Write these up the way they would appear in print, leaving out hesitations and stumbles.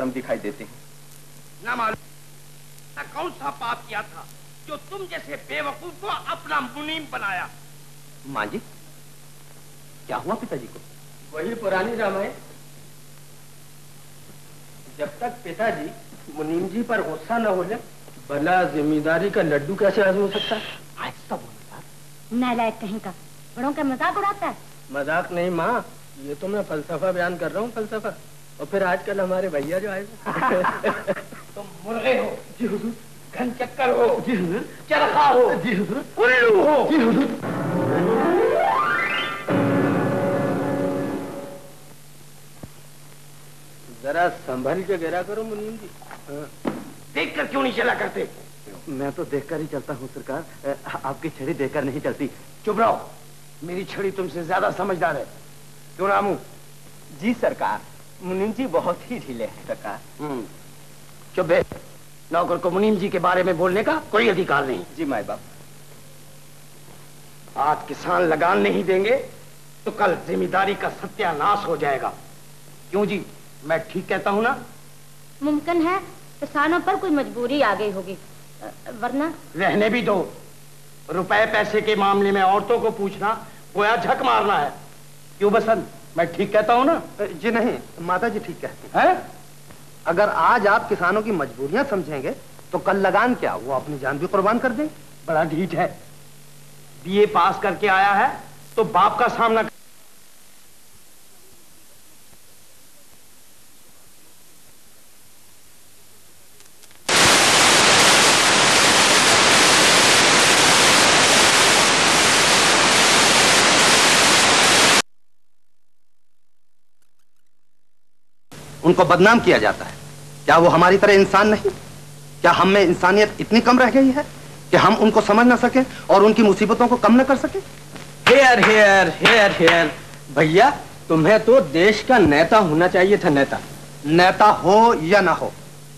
दिखाई देते हैं। ना मालूम कौन सा पाप किया था जो तुम जैसे बेवकूफ को अपना मुनीम बनाया। माँ जी, क्या हुआ पिताजी को? वही पुरानी रामायण। जब तक पिताजी मुनीम जी पर गुस्सा न हो जाए, भला जिम्मेदारी का लड्डू कैसे हजम हो सकता है? ऐसा बोलता नालायक कहीं का, बड़ों का मजाक उड़ाता है। मजाक नहीं माँ, ये तो मैं फलसफा बयान कर रहा हूँ, फलसफा। और फिर आजकल हमारे भैया जो आए तुम मुर्गे हो जी हुजूर, घन चक्कर हो जी हुजूर, चरखा हो जी हुजूर, उल्लू हो जी हुजूर। जरा संभल के गिरा करो मुनीम जी। देख कर क्यों नहीं चला करते? मैं तो देखकर ही चलता हूँ सरकार, आपकी छड़ी देखकर नहीं चलती। चुप रहो, मेरी छड़ी तुमसे ज्यादा समझदार है। क्यों रामू? जी सरकार, मुनीम जी बहुत ही ढीले हैं सरकार। चुप है, नौकर को मुनीम जी के बारे में बोलने का कोई अधिकार नहीं। जी माई बाप। आज किसान लगान नहीं देंगे तो कल जिम्मेदारी का सत्यानाश हो जाएगा। क्यों जी, मैं ठीक कहता हूँ ना? मुमकिन है किसानों पर कोई मजबूरी आ गई होगी, वरना। रहने भी दो, रुपए पैसे के मामले में औरतों को पूछना गोया झक मारना है। क्यों बसंत, मैं ठीक कहता हूँ ना? जी नहीं, माता जी ठीक कहते हैं। अगर आज आप किसानों की मजबूरियां समझेंगे तो कल लगान क्या, वो अपनी जान भी कुर्बान कर देंगे। बड़ा ढीठ है, बीए पास करके आया है तो बाप का सामना। उनको बदनाम किया जाता है। क्या वो हमारी तरह इंसान नहीं? क्या हम में इंसानियत इतनी कम रह गई है कि हम उनको समझ ना सके और उनकी मुसीबतों को कम न कर सके? हेयर हेयर हेयर हेयर भैया, तुम्हें तो देश का नेता होना चाहिए था। नेता नेता हो या ना हो,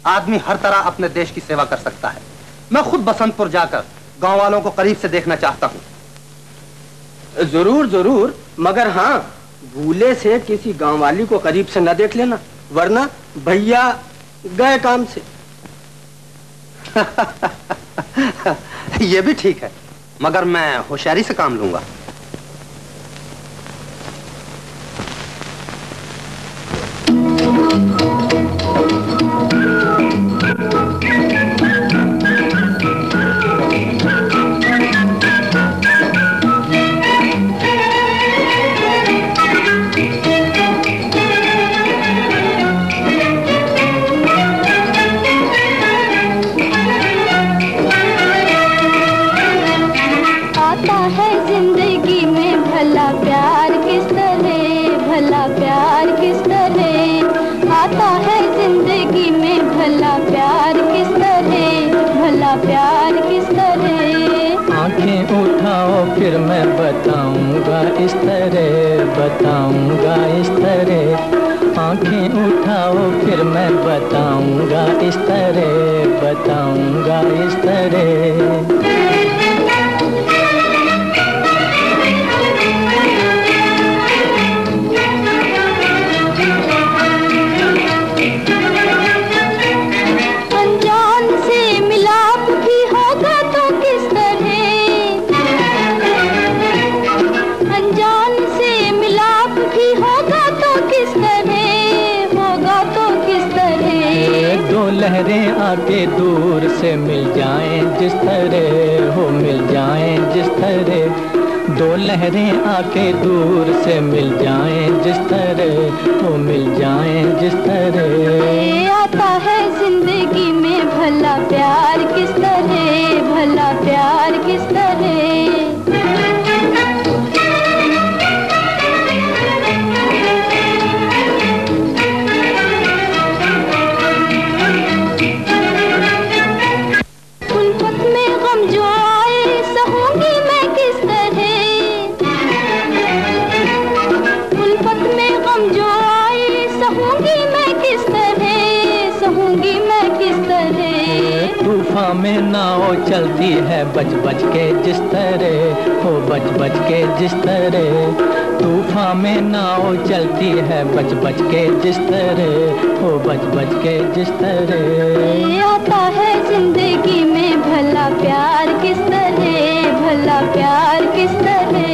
आदमी हर तरह अपने देश की सेवा कर सकता है। मैं खुद बसंतपुर जाकर गांव वालों को करीब से देखना चाहता हूँ। जरूर जरूर, मगर हाँ, भूले से किसी गांव वाली को करीब से न देख लेना, वरना भैया गए काम से। ये भी ठीक है, मगर मैं होशियारी से काम लूंगा। फिर मैं बताऊंगा इस तरह, बताऊंगा इस तरह। आंखें उठाओ फिर मैं बताऊंगा इस तरह, बताऊंगा इस तरह। लहरें आके दूर से मिल जाएं जिस तरह हो, मिल जाएं जिस तरह। दो लहरें आके दूर से मिल जाएं जिस तरह हो, मिल जाएं जिस तरह। आता है जिंदगी में तूफान में नाव चलती है बच बच के जिस तरह, हो बच बच के जिस तरह। तूफान में नाव चलती है बच बच के जिस तरह, हो बच बच के जिस तरह। आता है जिंदगी में भला प्यार किस तरह, भला प्यार किस तरह।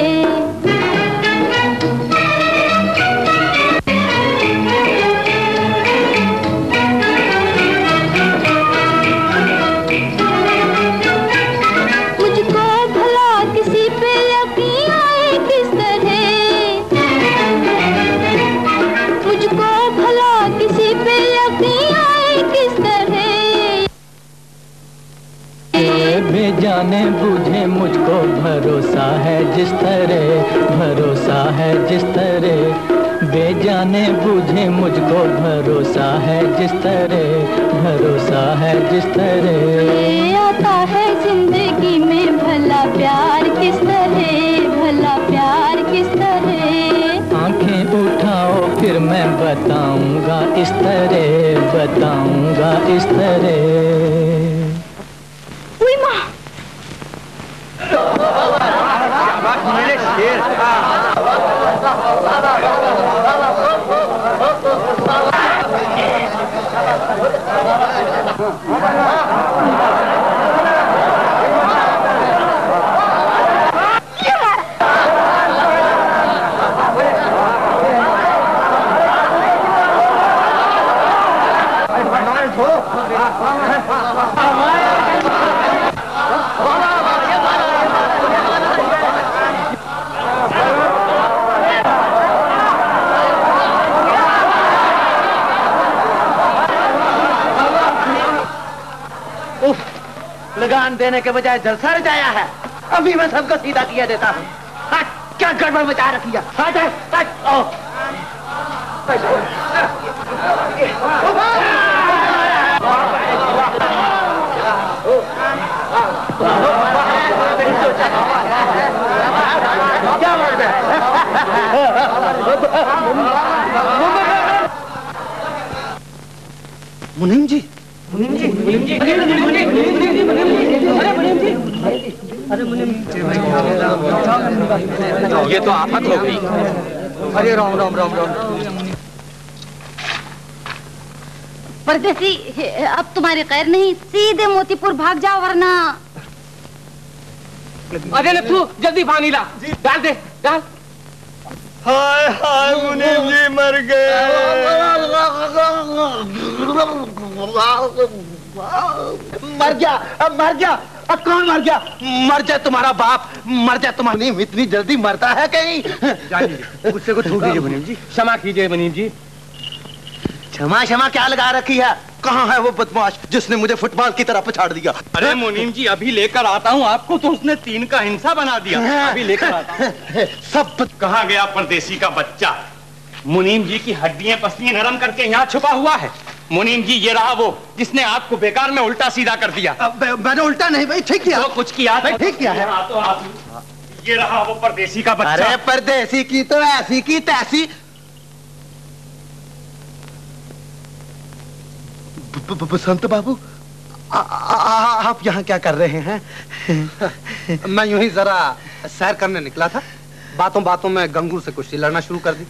जाने बूझे मुझको भरोसा है जिस तरह, भरोसा है जिस तरह। बेजाने बूझे मुझको भरोसा है जिस तरह, भरोसा है जिस तरह। आता है जिंदगी में भला प्यार किस तरह, भला प्यार किस तरह। आंखें उठाओ फिर मैं बताऊंगा इस तरह, बताऊंगा इस तरह। लगान देने के बजाय जलसा रचाया है। अभी मैं सबको सीधा किया देता हूँ। क्या गड़बड़ मचा रखी है। क्या बात है? मुनीम जी, ये तो आफत हो गई। अरे राम राम राम राम। परदेसी, अब तुम्हारी खैर नहीं, सीधे मोतीपुर भाग जाओ वरना। अरे लट्टू जल्दी पानी ला, डाल दे डाल। हाय हाय मुनीम जी मर गए। मर गया, अब मर गया। अब कौन मर गया? मर जाए तुम्हारा बाप, मर जाए तुम्हारा। मुनीम इतनी जल्दी मरता है कहीं? गुस्से को छोड़ दीजिए मुनीम जी, क्षमा कीजिए मुनीम जी। क्षमा क्षमा क्या लगा रखी है? कहाँ है वो बदमाश जिसने मुझे फुटबॉल की तरफ पछाड़ दिया? अरे मुनीम जी अभी लेकर आता हूँ आपको, तो उसने 3 का हिंसा बना दिया। अभी लेकर आता हूँ। सब कहाँ गया परदेसी का बच्चा? मुनीम जी की हड्डियां पसलियां नरम करके यहाँ छुपा हुआ है। मुनीम जी ये रहा वो जिसने आपको बेकार में उल्टा सीधा कर दिया। मैंने उल्टा नहीं भाई, ठीक किया। तो कुछ किया था, ठीक किया है। ये रहा वो परदेसी का बच्चा। अरे परदेसी की तो ऐसी की तैसी। बसंत बाबू, आप यहाँ क्या कर रहे हैं? मैं यूं ही जरा सैर करने निकला था, बातों बातों में गंगू से कुश्ती लड़ना शुरू कर दी।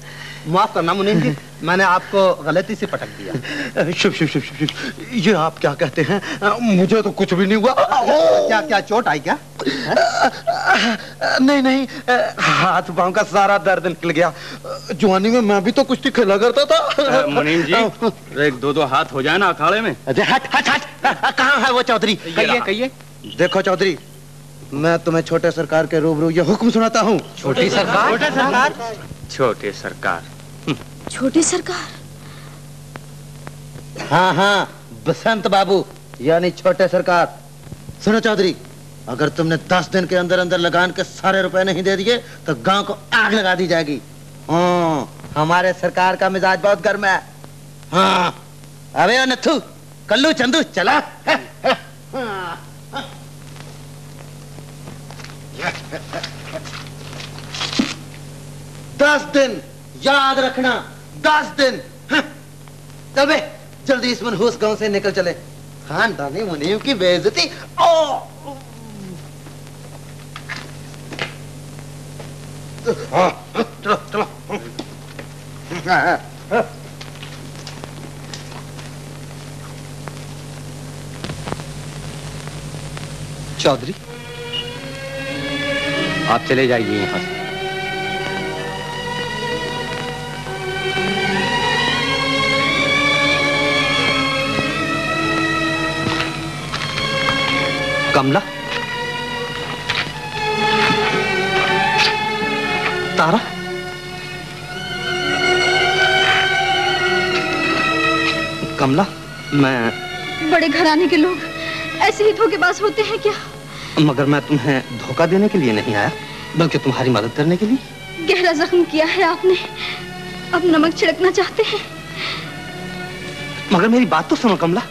माफ करना मुनीम जी, मैंने आपको गलती से पटक दिया। शुभ शुभ शुभ शुभ। ये आप क्या कहते हैं? मुझे तो कुछ भी नहीं हुआ। क्या क्या चोट आई क्या? नहीं नहीं, हाथ पांव का सारा दर्द निकल गया। जवानी में मैं भी तो कुश्ती खेला करता था। मुनीम जी एक 2 हाथ हो जाए ना अखाड़े में। अरे हट हट हट, कहाँ है वो चौधरी? कहिए कहिए। देखो चौधरी, मैं तुम्हें छोटे सरकार के रूबरू ये हुक्म सुनाता हूँ। छोटी सरकार? छोटे सरकार? छोटे सरकार? छोटी सरकार? हाँ हाँ, बसंत बाबू यानी छोटे सरकार। सुनो चौधरी, अगर तुमने 10 दिन के अंदर अंदर लगान के सारे रुपए नहीं दे दिए तो गांव को आग लगा दी जाएगी। हाँ, हमारे सरकार का मिजाज बहुत गर्म है। हाँ, अबे नथु, कल्लू चंदू चला। 10 दिन याद रखना, 10 दिन। चल बे, जल्दी इस मनहूस गांव से निकल चले। खानदानी मुनीम की बेइज्जती। ओ चलो चलो। चौधरी, आप चले जाइए यहाँ से। कमला, तारा, कमला, मैं। बड़े घराने के लोग ऐसे ही धोखेबाज होते हैं क्या? मगर मैं तुम्हें धोखा देने के लिए नहीं आया, बल्कि तुम्हारी मदद करने के लिए। गहरा जख्म किया है आपने, अब नमक छिड़कना चाहते हैं। मगर मेरी बात तो सुनो कमला।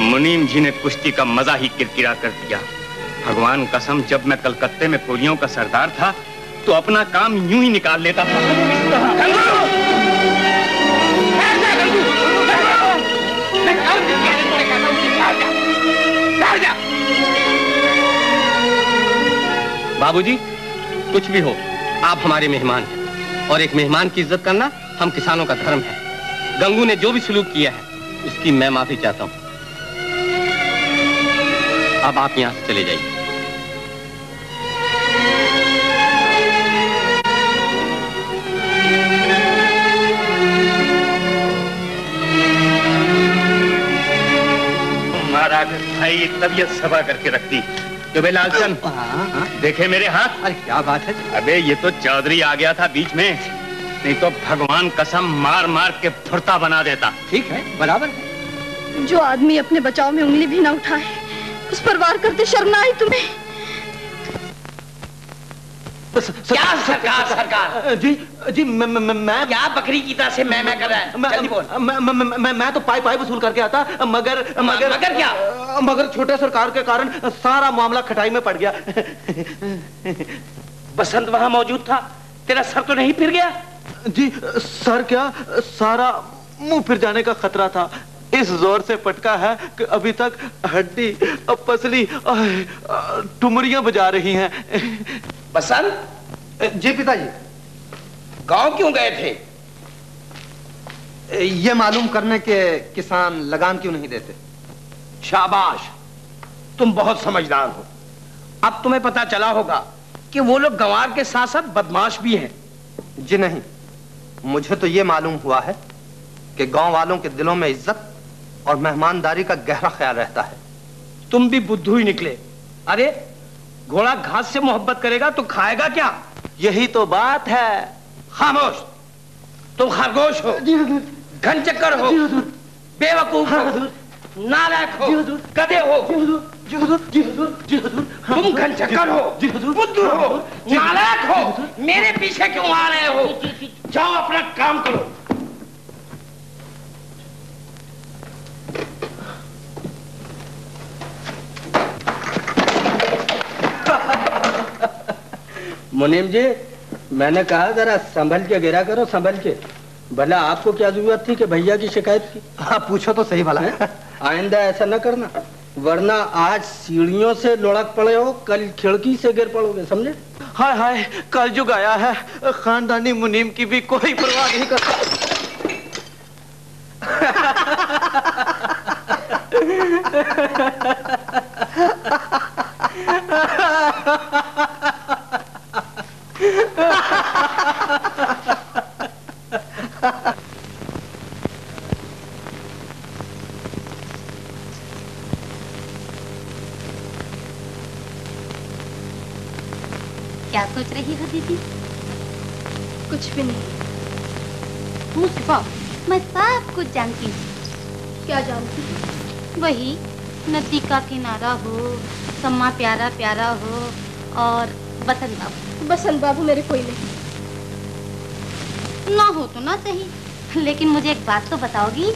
मुनीम जी ने कुश्ती का मजा ही किरकिरा कर दिया। भगवान कसम, जब मैं कलकत्ते में कोरियों का सरदार था तो अपना काम यूं ही निकाल लेता था। बाबूजी, कुछ भी हो, आप हमारे मेहमान हैं और एक मेहमान की इज्जत करना हम किसानों का धर्म है। गंगू ने जो भी सलूक किया है उसकी मैं माफी चाहता हूं। अब आप यहां से चले जाइए। हमारा भाई तबीयत सभा करके रखती। तो बे लालचंद, देखे मेरे हाथ। अरे क्या बात है? अबे ये तो चौधरी आ गया था बीच में, नहीं तो भगवान कसम मार मार के फुर्ता बना देता। ठीक है, बराबर है। जो आदमी अपने बचाव में उंगली भी ना उठाए उस पर वार करते शर्म ना आई तुम्हें? क्या सरकार? सरकार जी मैं क्या बकरी की तरह से मैं कर रहा है? जल्दी बोल। मैं तो पाई वसूल करके आता, मगर क्या? मगर छोटे सरकार के कारण सारा मामला खटाई में पड़ गया। बसंत वहां मौजूद था, तेरा सर तो नहीं फिर गया? जी सर क्या, सारा मुंह फिर जाने का खतरा था। इस जोर से पटका है कि अभी तक हड्डी, पसली, ठुमरियां बजा रही हैं। बसंत जी पिताजी। गांव क्यों गए थे? ये मालूम करने के किसान लगान क्यों नहीं देते। शाबाश, तुम बहुत समझदार हो। अब तुम्हें पता चला होगा कि वो लोग गंवार के साथ साथ बदमाश भी हैं। जी नहीं, मुझे तो ये मालूम हुआ है कि गांव वालों के दिलों में इज्जत और मेहमानदारी का गहरा ख्याल रहता है। तुम भी बुद्धू ही निकले। अरे घोड़ा घास से मोहब्बत करेगा तो खाएगा क्या? यही तो बात है। खामोश, तुम खरगोश हो, घन चक्कर हो, बेवकूफ हो, नालायक हो, गधे हो। तुम घन चक्कर हो, बुद्धू हो, नालायक हो, मेरे पीछे क्यों आ रहे हो? जाओ अपना काम करो। मुनीम जी, मैंने कहा जरा संभल के गिरा करो, संभल के। भला आपको क्या जरूरत थी कि भैया की शिकायत की? हाँ पूछो तो सही भला। आइंदा ऐसा न करना, वरना आज सीढ़ियों से लुढ़क पड़े हो, कल खिड़की से गिर पड़ोगे, समझे? हाय हाय, कलयुग आया है, खानदानी मुनीम की भी कोई परवाह नहीं करता। क्या सोच रही हो दीदी? कुछ भी नहीं। मुझ छुपाओ, मैं सब कुछ जानती हूँ। क्या जानती हो? वही नदी का किनारा हो, सम्मा प्यारा प्यारा हो और बसंत बाबू। बसंत बाबू मेरे कोई नहीं। ना हो तो ना सही, लेकिन मुझे एक बात तो बताओगी?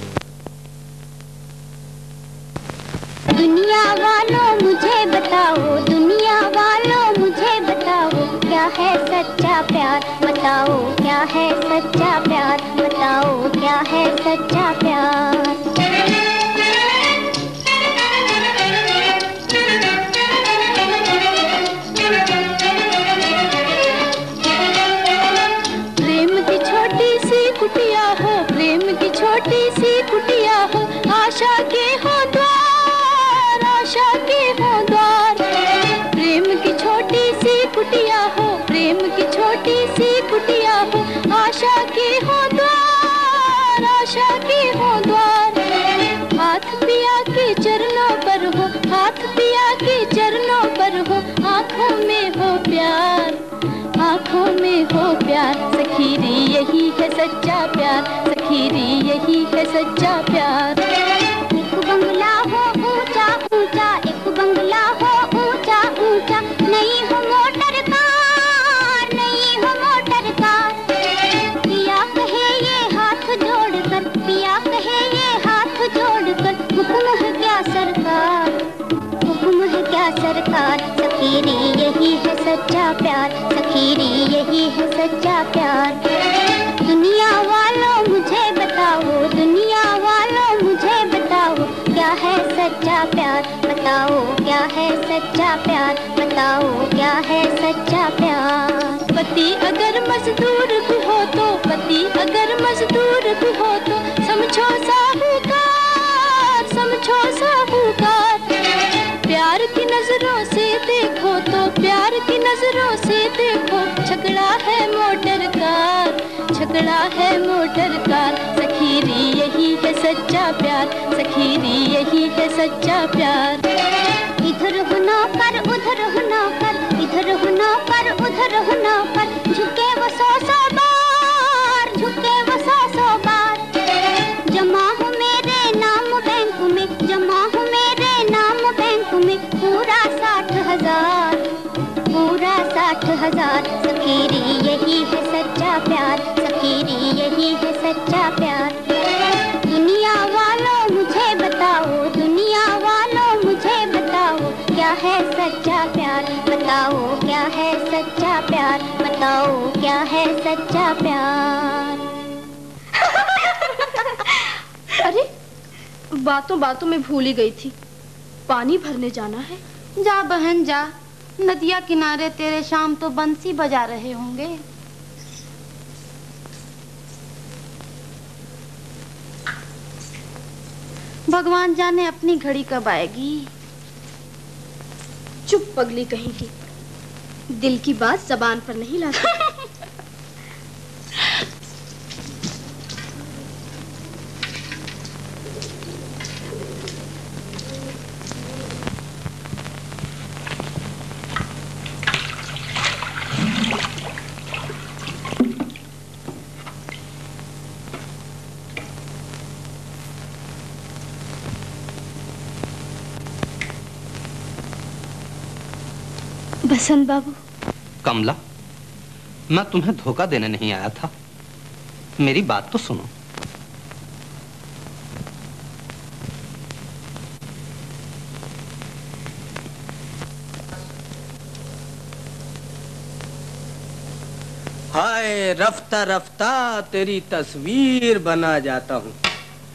दुनिया वालों मुझे बताओ, दुनिया वालों मुझे बताओ। बताओ क्या है सच्चा प्यार, बताओ क्या है सच्चा प्यार, बताओ क्या है सच्चा प्यार। कुटिया हो, प्रेम की छोटी सी कुटिया हो, आशा के हो द्वार, आशा के हो द्वार। प्रेम की छोटी सी कुटिया हो, प्रेम की छोटी सी कुटिया हो, आशा के हो द्वार, आशा के हो द्वार। हाथ पिया के चरणों पर हो, हाथ पिया के चरणों पर हो, आँखों में हो प्यार, आँखों में हो प्यार। सखीरी यही है सच्चा प्यार, सखीरी यही है सच्चा प्यार। एक बंगला हो ऊंचा ऊंचा, एक बंगला हो ऊंचा ऊंचा, नहीं हो मोटर कार, नहीं हो मोटर कार। पिया कहे ये हाथ जोड़कर, पिया कहे ये हाथ जोड़कर, हुक्म है क्या सरकार, हुक्म है क्या सरकार। सखीरी यही है सच्चा प्यार, सखीरी यही है सच्चा प्यार। दुनिया वालों मुझे बताओ, दुनिया वालों मुझे बताओ क्या है सच्चा प्यार, बताओ क्या है सच्चा प्यार, बताओ क्या है सच्चा प्यार। पति अगर मजदूर भी हो तो, पति अगर मजदूर भी हो तो, समझो साहूकार, समझो साहूकार। प्यार की नजरों से देखो तो, प्यार की नजरों से देखो, झगड़ा है मोटर कार, झगड़ा है मोटर कार। सखीरी यही है सच्चा प्यार, सखीरी यही है सच्चा प्यार। इधर हो नौकर, उधर हो नौकर, इधर हो नौकर, उधर हो नौकर, झुके वो 100 बार, झुके वो 100 बार। जमा हो मेरे नाम बैंक में, जमा हो मेरे नाम बैंक में, पूरा 60,000, पूरा 60,000। सखीरी यही है सच्चा प्यार, सखीरी यही है सच्चा प्यार। दुनिया वालों मुझे बताओ, दुनिया वालों मुझे बताओ क्या है सच्चा प्यार, बताओ क्या है सच्चा प्यार, बताओ क्या है सच्चा प्यार। अरे बातों बातों में भूल ही गई थी, पानी भरने जाना है। जा बहन जा, नदिया किनारे तेरे शाम तो बंसी बजा रहे होंगे। भगवान जाने अपनी घड़ी कब आएगी। चुप पगली कहीं की, दिल की बात जबान पर नहीं लाती। बसंत बाबू। कमला, मैं तुम्हें धोखा देने नहीं आया था, मेरी बात तो सुनो। हाय रफ्ता रफ्ता तेरी तस्वीर बना जाता हूँ।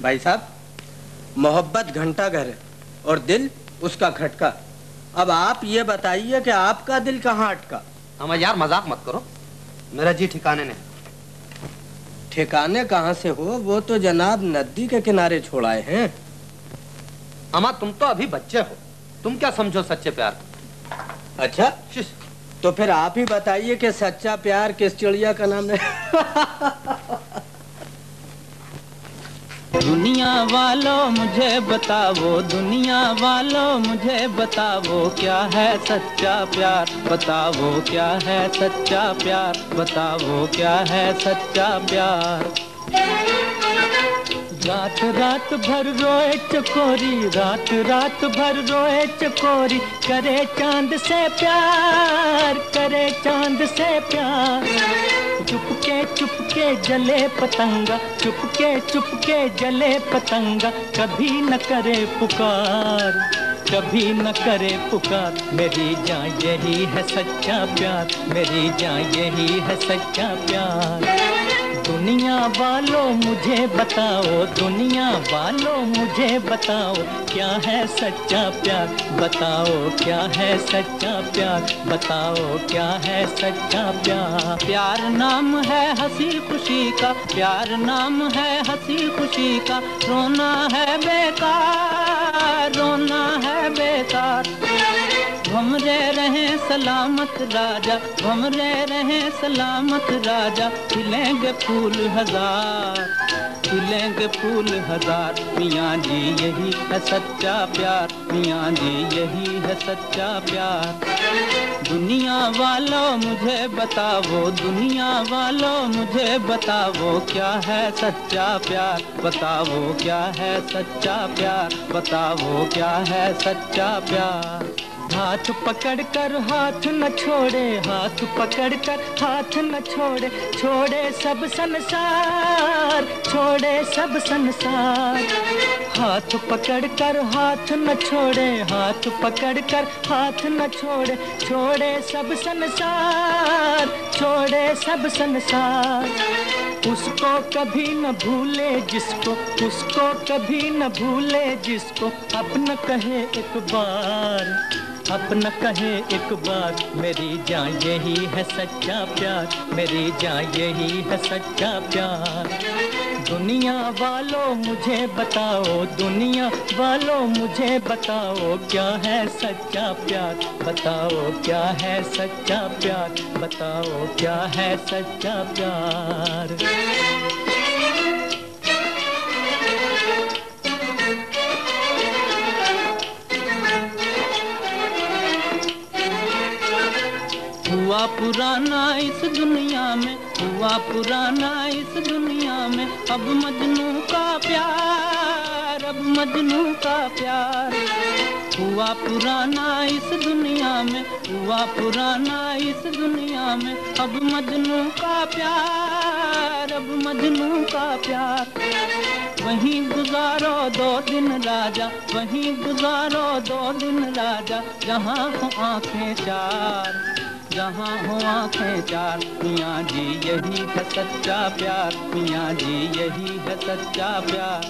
भाई साहब, मोहब्बत घंटा घर है और दिल उसका खटका। अब आप ये बताइए कि आपका दिल कहाँ अटका? हमें यार मजाक मत करो, मेरा जी ठिकाने नहीं। ठिकाने कहाँ से हो, वो तो जनाब नदी के किनारे छोड़ाए हैं। अमा तुम तो अभी बच्चे हो, तुम क्या समझो सच्चे प्यार। अच्छा, तो फिर आप ही बताइए कि सच्चा प्यार किस चिड़िया का नाम है? दुनिया वालों मुझे बताओ, दुनिया वालों मुझे बताओ क्या है सच्चा प्यार, बताओ क्या है सच्चा प्यार, बताओ क्या है सच्चा प्यार। रात रात भर रोए चकोरी, रात रात भर रोए चकोरी, करे चांद से प्यार, करे चांद से प्यार। चुपके जले पतंगा, चुपके जले पतंगा, कभी न करे पुकार, कभी न करे पुकार। मेरी जान यही है सच्चा प्यार, मेरी जान यही है सच्चा प्यार। दुनिया वालों मुझे बताओ, दुनिया वालों मुझे बताओ, क्या है सच्चा प्यार, बताओ क्या है सच्चा प्यार, बताओ क्या है सच्चा प्यार। प्यार नाम है हंसी खुशी का, प्यार नाम है हंसी खुशी का, रोना है बेकार, रोना है बेकार। भमरे रहे सलामत राजा, भमरे रहे सलामत राजा, खिलेंगे फूल हजार, खिलेंगे फूल हजार। मियाँ जी यही है सच्चा प्यार, मियाँ जी यही है सच्चा प्यार। दुनिया वालों मुझे बताओ, दुनिया वालों मुझे बताओ, क्या है सच्चा प्यार, बताओ क्या है सच्चा प्यार, बताओ क्या है सच्चा प्यार। हाथ पकड़कर हाथ न छोड़े, हाथ पकड़कर हाथ न छोड़े, छोड़े सब संसार, छोड़े सब संसार। हाथ पकड़कर हाथ न छोड़े, हाथ पकड़कर हाथ न छोड़े, छोड़े सब संसार, छोड़े सब संसार। उसको कभी न भूले जिसको, उसको कभी न भूले जिसको, अपना कहे एक बार, अपना कहे एक बार। मेरी जान यही है सच्चा प्यार, मेरी जान यही है सच्चा प्यार। दुनिया वालों मुझे बताओ, दुनिया वालों मुझे बताओ, क्या है सच्चा प्यार, बताओ क्या है सच्चा प्यार, बताओ क्या है सच्चा प्यार। हुआ पुराना इस दुनिया में, हुआ पुराना इस दुनिया में, अब मजनू का प्यार, अब मजनू का प्यार। हुआ पुराना इस दुनिया में, हुआ पुराना इस दुनिया में, अब मजनू का प्यार, अब मजनू का प्यार। वहीं गुजारो 2 दिन राजा, वहीं गुजारो 2 दिन राजा, जहाँ हो आंखें चार, जहाँ हो आंखें चार। मियाँ जी यही है सच्चा प्यार, मियाँ जी यही है सच्चा प्यार।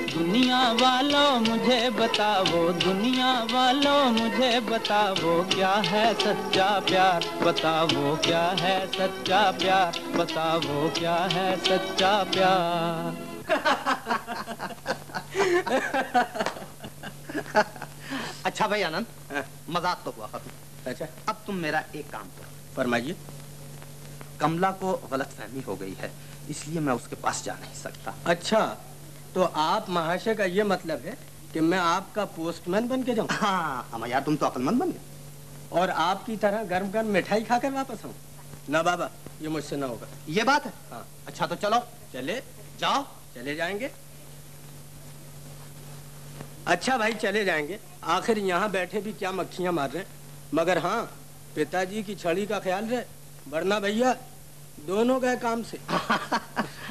दुनिया वालों मुझे बताओ, दुनिया वालों मुझे बताओ, क्या है सच्चा प्यार, बताओ क्या है सच्चा प्यार, बताओ क्या है सच्चा प्यार। अच्छा भाई आनंद, मजाक तो हुआ खत्म। अच्छा, अब तुम मेरा एक काम करो। फरमाइए। कमला को गलतफहमी हो गई है, इसलिए मैं उसके पास जा नहीं सकता। अच्छा, तो आप महाशय का ये मतलब है कि मैं आपका पोस्टमैन बन के जाऊं? हाँ अमा यार, तुम तो अक्लमंद बन गए। और आपकी तरह गर्म गर्म मिठाई खाकर वापस आऊं? ना बाबा, ये मुझसे ना होगा। ये बात है? हाँ। अच्छा तो चलो। चले जाओ। चले जाएंगे। अच्छा भाई, चले जाएंगे। आखिर यहाँ बैठे भी क्या मक्खियाँ मार रहे हैं। मगर हाँ, पिताजी की छड़ी का ख्याल रहे, वरना भैया दोनों गए काम से। हाँ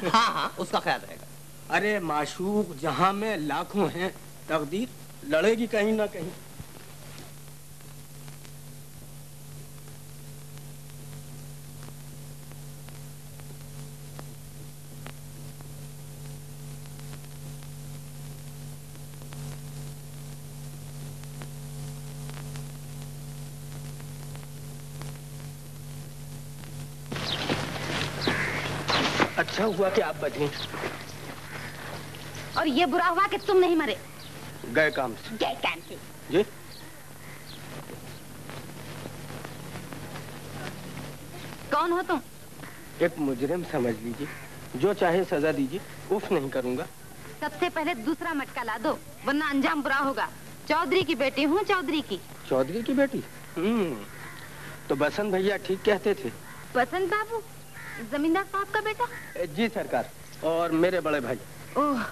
हाँ, उसका ख्याल रहेगा। अरे माशूक जहाँ में लाखों हैं, तकदीर लड़ेगी कहीं ना कहीं। अच्छा हुआ कि आप बच गए। और ये बुरा हुआ कि तुम नहीं मरे। गए काम से। गए काम से। जी? कौन हो तुम? एक मुजरिम समझ लीजिए, जो चाहे सजा दीजिए, उफ नहीं करूंगा। सबसे पहले दूसरा मटका ला दो, वरना अंजाम बुरा होगा। चौधरी की बेटी हूँ, चौधरी की। चौधरी की बेटी? तो बसंत भैया ठीक कहते थे। बसंत बाबू जमींदार साहब का बेटा? जी सरकार, और मेरे बड़े भाई। ओह,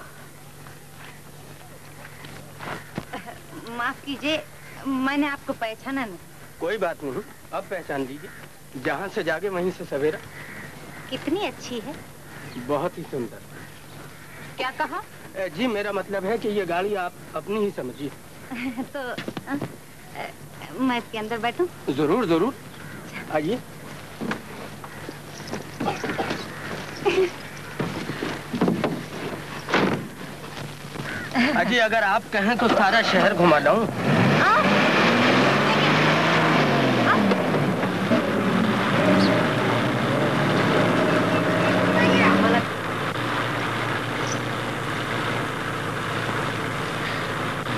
माफ कीजिए, मैंने आपको पहचाना नहीं। कोई बात नहीं, अब पहचान लीजिए। जहाँ से जागे वहीं से सवेरा। कितनी अच्छी है। बहुत ही सुंदर। क्या कहा? जी मेरा मतलब है कि ये गाड़ी आप अपनी ही समझिए। तो मैं इसके अंदर बैठूं? जरूर जरूर, आइए। अजी अगर आप कहें तो सारा शहर घुमा लाऊं।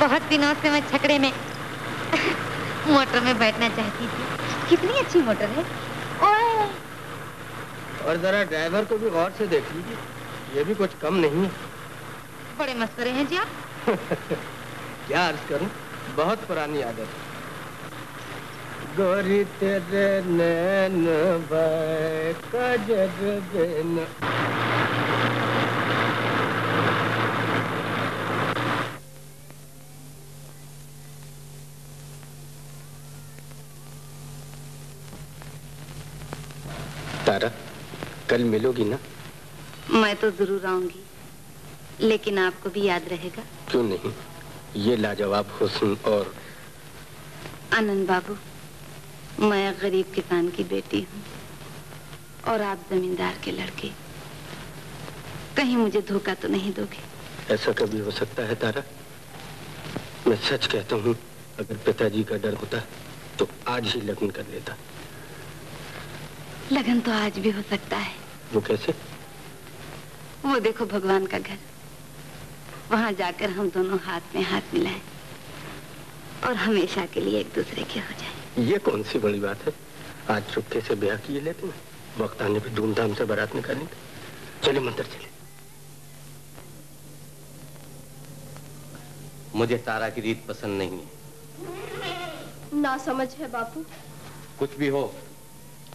बहुत दिनों से मैं छकड़े में मोटर में बैठना चाहती थी। कितनी अच्छी मोटर है। ओए! और जरा ड्राइवर को भी गौर से देख लीजिए, ये भी कुछ कम नहीं है। बड़े मस्करे हैं जी आप। क्या अर्ज करूं, बहुत पुरानी आदत है। गोरी तेरे नैन कजर न। तारा, कल मिलोगी ना? मैं तो जरूर आऊंगी, लेकिन आपको भी याद रहेगा। क्यों नहीं, ये लाजवाब हुस्न और आनंद बाबू, मैं गरीब किसान की बेटी हूँ और आप जमींदार के लड़के। कहीं मुझे धोखा तो नहीं दोगे? ऐसा कभी हो सकता है तारा? मैं सच कहता हूँ, अगर पिताजी का डर होता तो आज ही लगन कर लेता। लगन तो आज भी हो सकता है। वो कैसे? वो देखो भगवान का घर, वहां जाकर हम दोनों हाथ में हाथ मिलाएं और हमेशा के लिए एक दूसरे के हो जाएं। ये कौन सी बड़ी बात है? आज चुपके से ब्याह किए लेते हैं, वक्त आने पे धूमधाम से बारात निकालेंगे। चले मंदिर चले। मुझे तारा की रीत पसंद नहीं है। ना समझ है बापू। कुछ भी हो,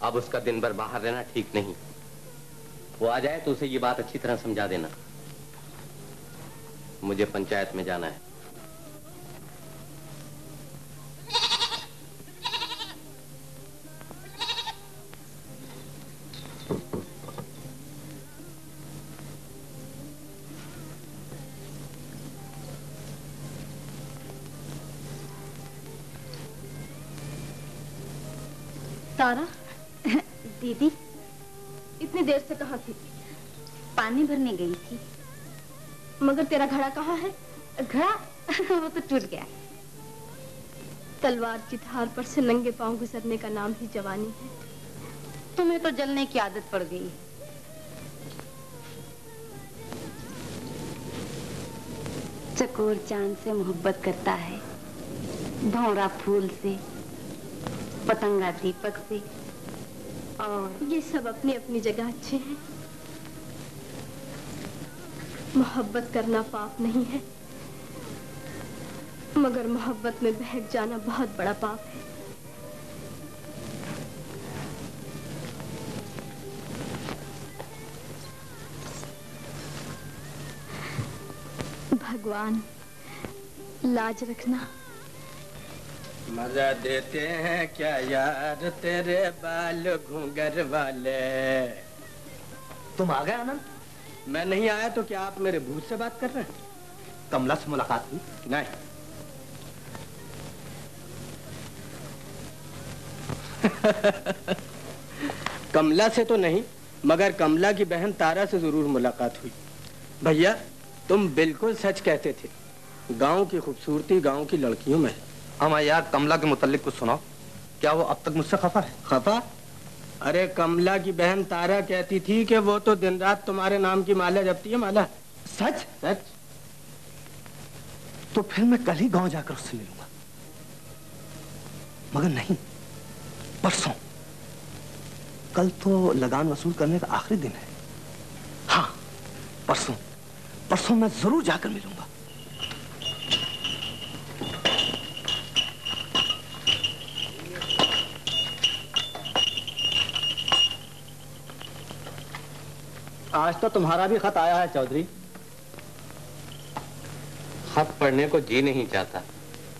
अब उसका दिन भर बाहर रहना ठीक नहीं। वो आ जाए तो उसे ये बात अच्छी तरह समझा देना। मुझे पंचायत में जाना है। तारा, दीदी, इतनी देर से कहाँ थी? पानी भरने गई थी। मगर तेरा घड़ा कहाँ है? घड़ा? वो तो टूट गया। तलवार की धार पर से नंगे पांव गुजरने का नाम ही जवानी है। तुम्हें तो जलने की आदत पड़ गई है। चकोर चांद से मोहब्बत करता है, भौरा फूल से, पतंगा दीपक से, और ये सब अपनी अपनी जगह अच्छे हैं। मोहब्बत करना पाप नहीं है, मगर मोहब्बत में बहक जाना बहुत बड़ा पाप है। भगवान, लाज रखना। मजा देते हैं क्या यार तेरे बाल घूंगर वाले। तुम आ गए आनंद? मैं नहीं आया तो क्या आप मेरे भूत से बात कर रहे हैं? कमला से मुलाकात हुई? नहीं। कमला से तो नहीं, मगर कमला की बहन तारा से जरूर मुलाकात हुई। भैया, तुम बिल्कुल सच कहते थे। गांव की खूबसूरती गांव की लड़कियों में है। हमें यार कमला के मुतालिक कुछ सुनाओ। क्या वो अब तक मुझसे खफा है? खफा? अरे कमला की बहन तारा कहती थी कि वो तो दिन रात तुम्हारे नाम की माला जपती है। माला? सच? सच। तो फिर मैं कल ही गांव जाकर उससे मिलूंगा। मगर नहीं, परसों। कल तो लगान वसूल करने का आखिरी दिन है। हाँ, परसों मैं जरूर जाकर मिलूंगा। आज तो तुम्हारा भी खत आया है चौधरी। खत पढ़ने को जी नहीं चाहता,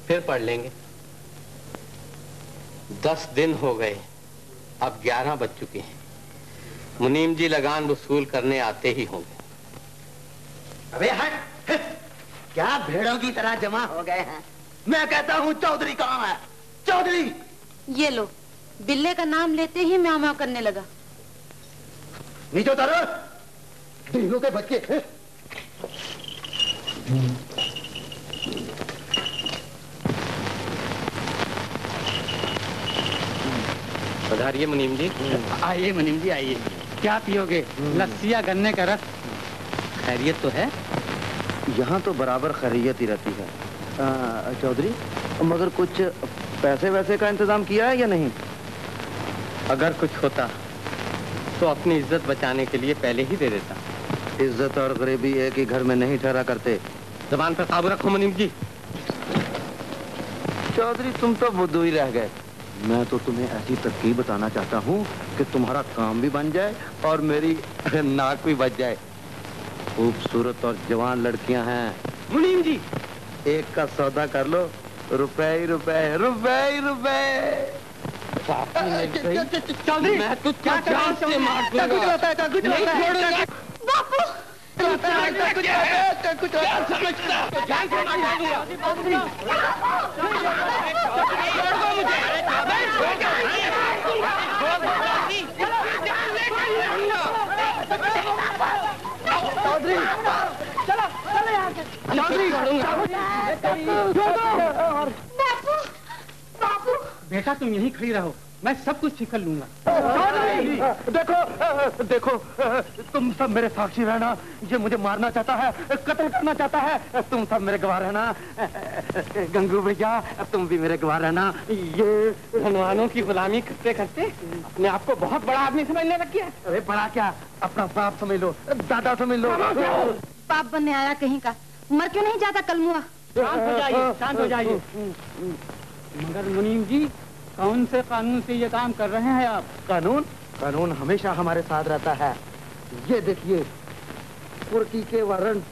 फिर पढ़ लेंगे। 10 दिन हो गए, अब 11 बज चुके हैं। मुनीम जी लगान वसूल करने आते ही होंगे। अबे हट! क्या भेड़ों की तरह जमा हो गए हैं? मैं कहता हूँ चौधरी कहाँ है? चौधरी! ये लो, बिल्ले का नाम लेते ही म्याऊं म्याऊं करने लगा। नीचे उतारो, ढीलों के बच्चे। पधारिए मुनीम जी। आइए मुनीम जी आइए। क्या पियोगे, लस्सी या गन्ने का रस? खैरियत तो है? यहाँ तो बराबर खैरियत ही रहती है। चौधरी, मगर कुछ पैसे वैसे का इंतजाम किया है या नहीं? अगर कुछ होता तो अपनी इज्जत बचाने के लिए पहले ही दे देता। इज्जत और गरीबी एक ही घर में नहीं ठहरा करते। जबान पर काबू रखो मुनीम जी। चौधरी, तुम तो बुद्धू ही रह गए। मैं तो तुम्हें ऐसी तरकीब बताना चाहता हूँ कि तुम्हारा काम भी बन जाए और मेरी नाक भी बच जाए। खूबसूरत और जवान लड़कियां हैं मुनीम जी। एक का सौदा कर लो, रुपए ही रुपए, रुपए ही रुपए। चौधरी, मैं तो क्या जान से मार दूंगा। बापू! कुछ क्या समझता? जान से मार दूंगा। चौधरी! चलो, चलो यहाँ से। चौधरी! बापू! बापू! बेटा तुम यहीं खड़ी रहो, मैं सब कुछ ठीक कर लूंगा। देखो देखो, तुम सब मेरे साक्षी रहना। ये मुझे मारना चाहता है, कत्ल करना चाहता है। तुम सब मेरे गवाह रहना। गंगू भैया, तुम भी मेरे गवाह रहना। ये धनवानों की गुलामी करते करते अपने आप को बहुत बड़ा आदमी समझने लग गया। अरे बड़ा क्या, अपना बाप समझ लो, दादा समझ लो। बाप बनने आया कहीं का, मर क्यों नहीं जाता कलमुआ? शांत हो जाइए, शांत हो जाइए। मगर मुनीम जी, कौन से कानून से ये काम कर रहे हैं आप? कानून? कानून हमेशा हमारे साथ रहता है। ये देखिए, कुर्की के वारंट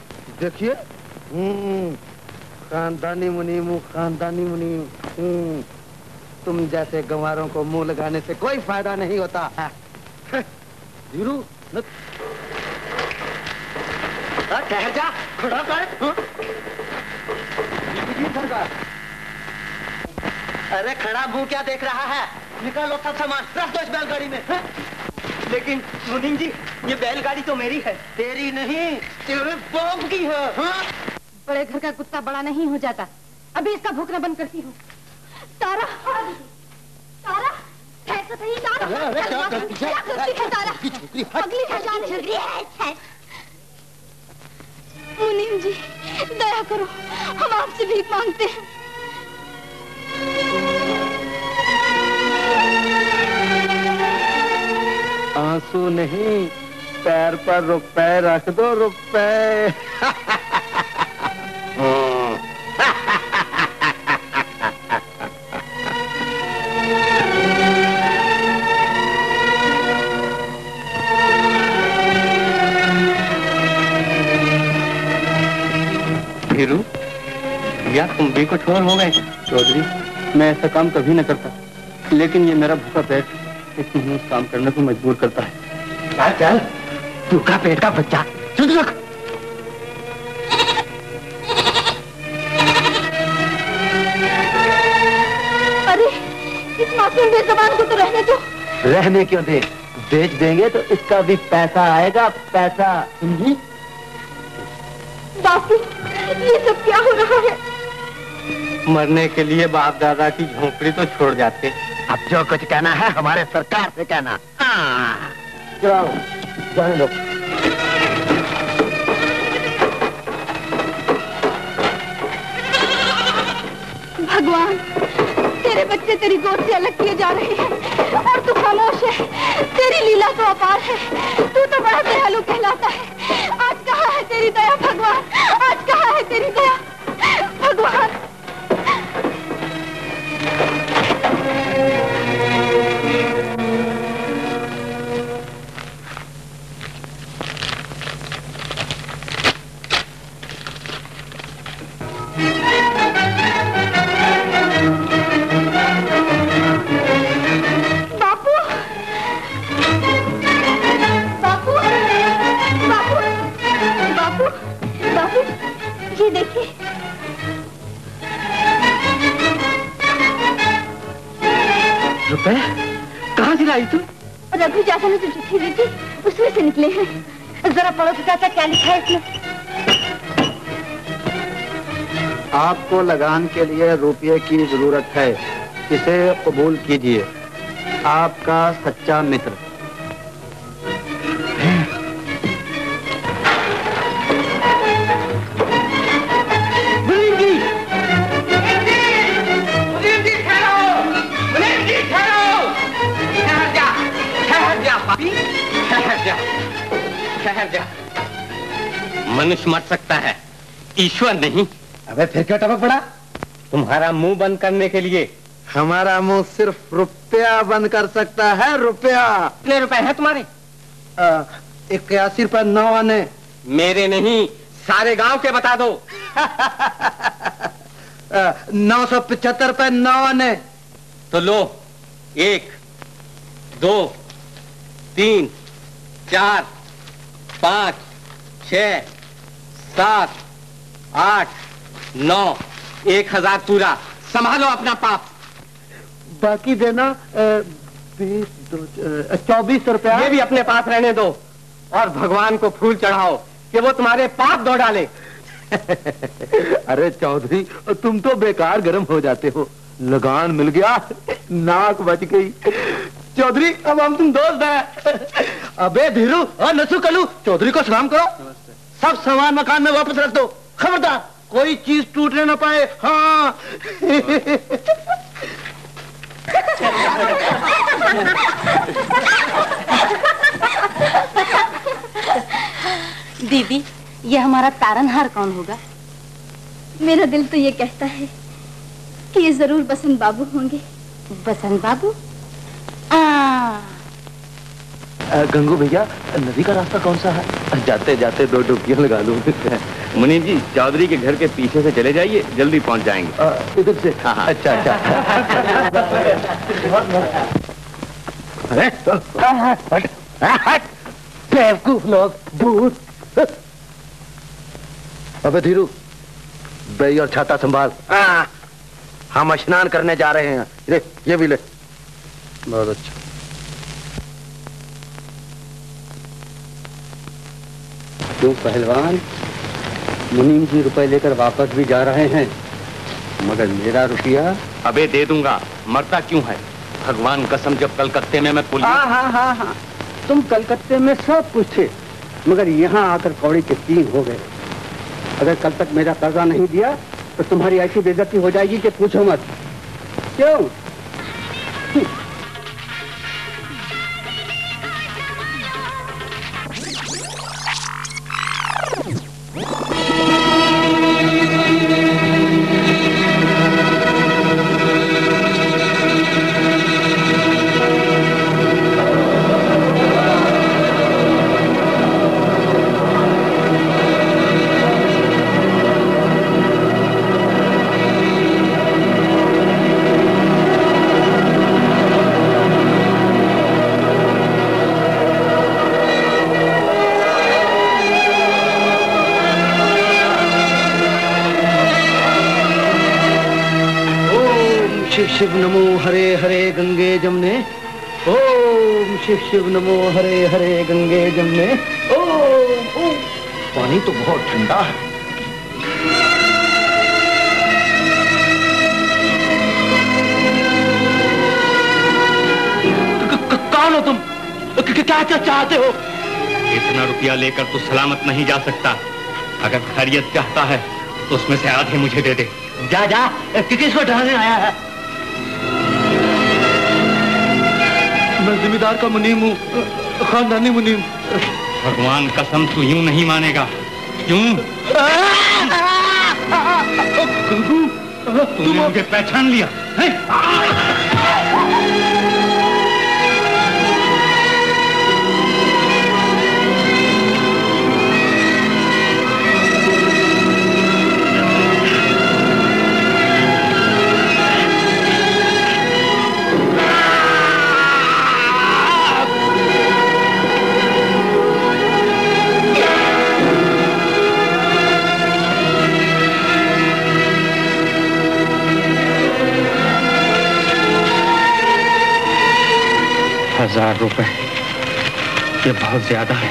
देखिए। खानदानी मुनीम हूँ, खानदानी मुनीम। तुम जैसे गंवारों को मुंह लगाने से कोई फायदा नहीं होता। धीरू, ठहर जा, खड़ा कर। अरे खड़ा मुंह क्या देख रहा है? निकालो सब सामान, रख दो इस बैलगाड़ी में। लेकिन मुनीम जी, ये बैलगाड़ी तो मेरी है। तेरी नहीं, तेरे बाप की है। हाँ? बड़े घर का कुत्ता बड़ा नहीं हो जाता। अभी इसका भूखना बंद करती हूँ। तारा! तारा! है तो सही तारा! क्या करती है तारा? अगली है जान चल रही है। मुनीम जी, दया करो, हम आपसे भीख मांगते हैं। आंसू नहीं, पैर पर रुपए रख दो, रुपए। धीरू, या तुम भी कुछ और हो गए? चौधरी, मैं ऐसा काम कभी न करता, लेकिन ये मेरा भूखा पेट इस मेहनत काम करने को मजबूर करता है। चल चल, भूखा पेट का बच्चा, चल रख। अरे, इस मासूम बेज़बान को तो रहने दो। रहने क्यों दे? बेच देंगे तो इसका भी पैसा आएगा, पैसा। समझी? बापू, ये सब क्या हो रहा है? मरने के लिए बाप दादा की झोंपड़ी तो छोड़ जाते। अब जो कुछ कहना है हमारे सरकार से कहना। चलो, जाने दो। भगवान, तेरे बच्चे तेरी गोद से अलग किए जा रहे हैं और तू खामोश है। तेरी लीला तो अपार है। तू तो बड़ा दयालु कहलाता है। आज कहाँ है तेरी दया भगवान? आज कहाँ है तेरी दया भगवान? बापू, बापू, बापू, बापू, बापू, ये देखिए। लाई तुम? रघु चाचा ने जो चिट्ठी दी थी उसमें से निकले हैं। जरा पढ़ो तो चाचा क्या लिखा है इसमें। आपको लगान के लिए रुपये की जरूरत है, इसे कबूल कीजिए। आपका सच्चा मित्र। ठहर जा। मनुष्य मर सकता है, ईश्वर नहीं। अबे फिर क्यों टपक पड़ा? तुम्हारा मुंह बंद करने के लिए। हमारा मुंह सिर्फ रुपया बंद कर सकता है, रुपया। कितने रुपए हैं तुम्हारे? 81 रुपए 9 आने। मेरे नहीं, सारे गांव के बता दो। 975 रुपए 9 आने। तो लो, 1 2 3 4 5 6 7 8 9 1000 पूरा। संभालो अपना पाप। बाकी देना 24 रुपया। ये भी अपने पास रहने दो और भगवान को फूल चढ़ाओ कि वो तुम्हारे पाप धो डाले। अरे चौधरी, तुम तो बेकार गर्म हो जाते हो। लगान मिल गया, नाक बच गई। चौधरी, अब हम तुम दोस्त हैं। अबे धीरू और नसु कलू, चौधरी को सलाम करो। सब सामान मकान में वापस रख दो। खबरदार कोई चीज टूटने ना पाए। हाँ। दीदी, ये हमारा तारनहार कौन होगा? मेरा दिल तो ये कहता है कि ये जरूर बसंत बाबू होंगे। बसंत बाबू? गंगू भैया, नदी का रास्ता कौन सा है? जाते जाते 2 डुबकियां लगा लूं। मुनीम जी, चौधरी के घर के पीछे से चले जाइए, जल्दी पहुंच जाएंगे। इधर से? हाँ हाँ। अच्छा अच्छा। अरे बेवकूफ लोग, भूत। अबे धीरू, बई और छाता संभाल। हम स्नान करने जा रहे हैं। ले, ये भी ले। बहुत अच्छा। क्यों पहलवान, मुनीम जी रुपए लेकर वापस भी जा रहे हैं, मगर मेरा रुपया? अबे दे दूंगा, मरता क्यों है? भगवान कसम, जब कलकत्ते में मैं कुल। हाँ, तुम कलकत्ते में सब कुछ थे, मगर यहाँ आकर कौड़ी के 3 हो गए। अगर कल तक मेरा कर्जा नहीं दिया तो तुम्हारी ऐसी बेइज्जती हो जाएगी कि पूछो मत। क्यों? शिव नमो हरे हरे गंगे जमने। ओम शिव शिव नमो हरे हरे गंगे जमने। ओम। पानी तो बहुत ठंडा है। कौन हो तुम? क्या क्या चाहते हो? इतना रुपया लेकर तू सलामत नहीं जा सकता। अगर खैरियत चाहता है तो उसमें से आधे मुझे दे दे। जा जा, किसको डराने आया है? मैं जिम्मेदार का मुनीम हूँ, खानदानी मुनीम। भगवान कसम, तू यूं नहीं मानेगा। क्यों? तूने मुझे पहचान लिया है? 1000 रुपए, ये बहुत ज्यादा है।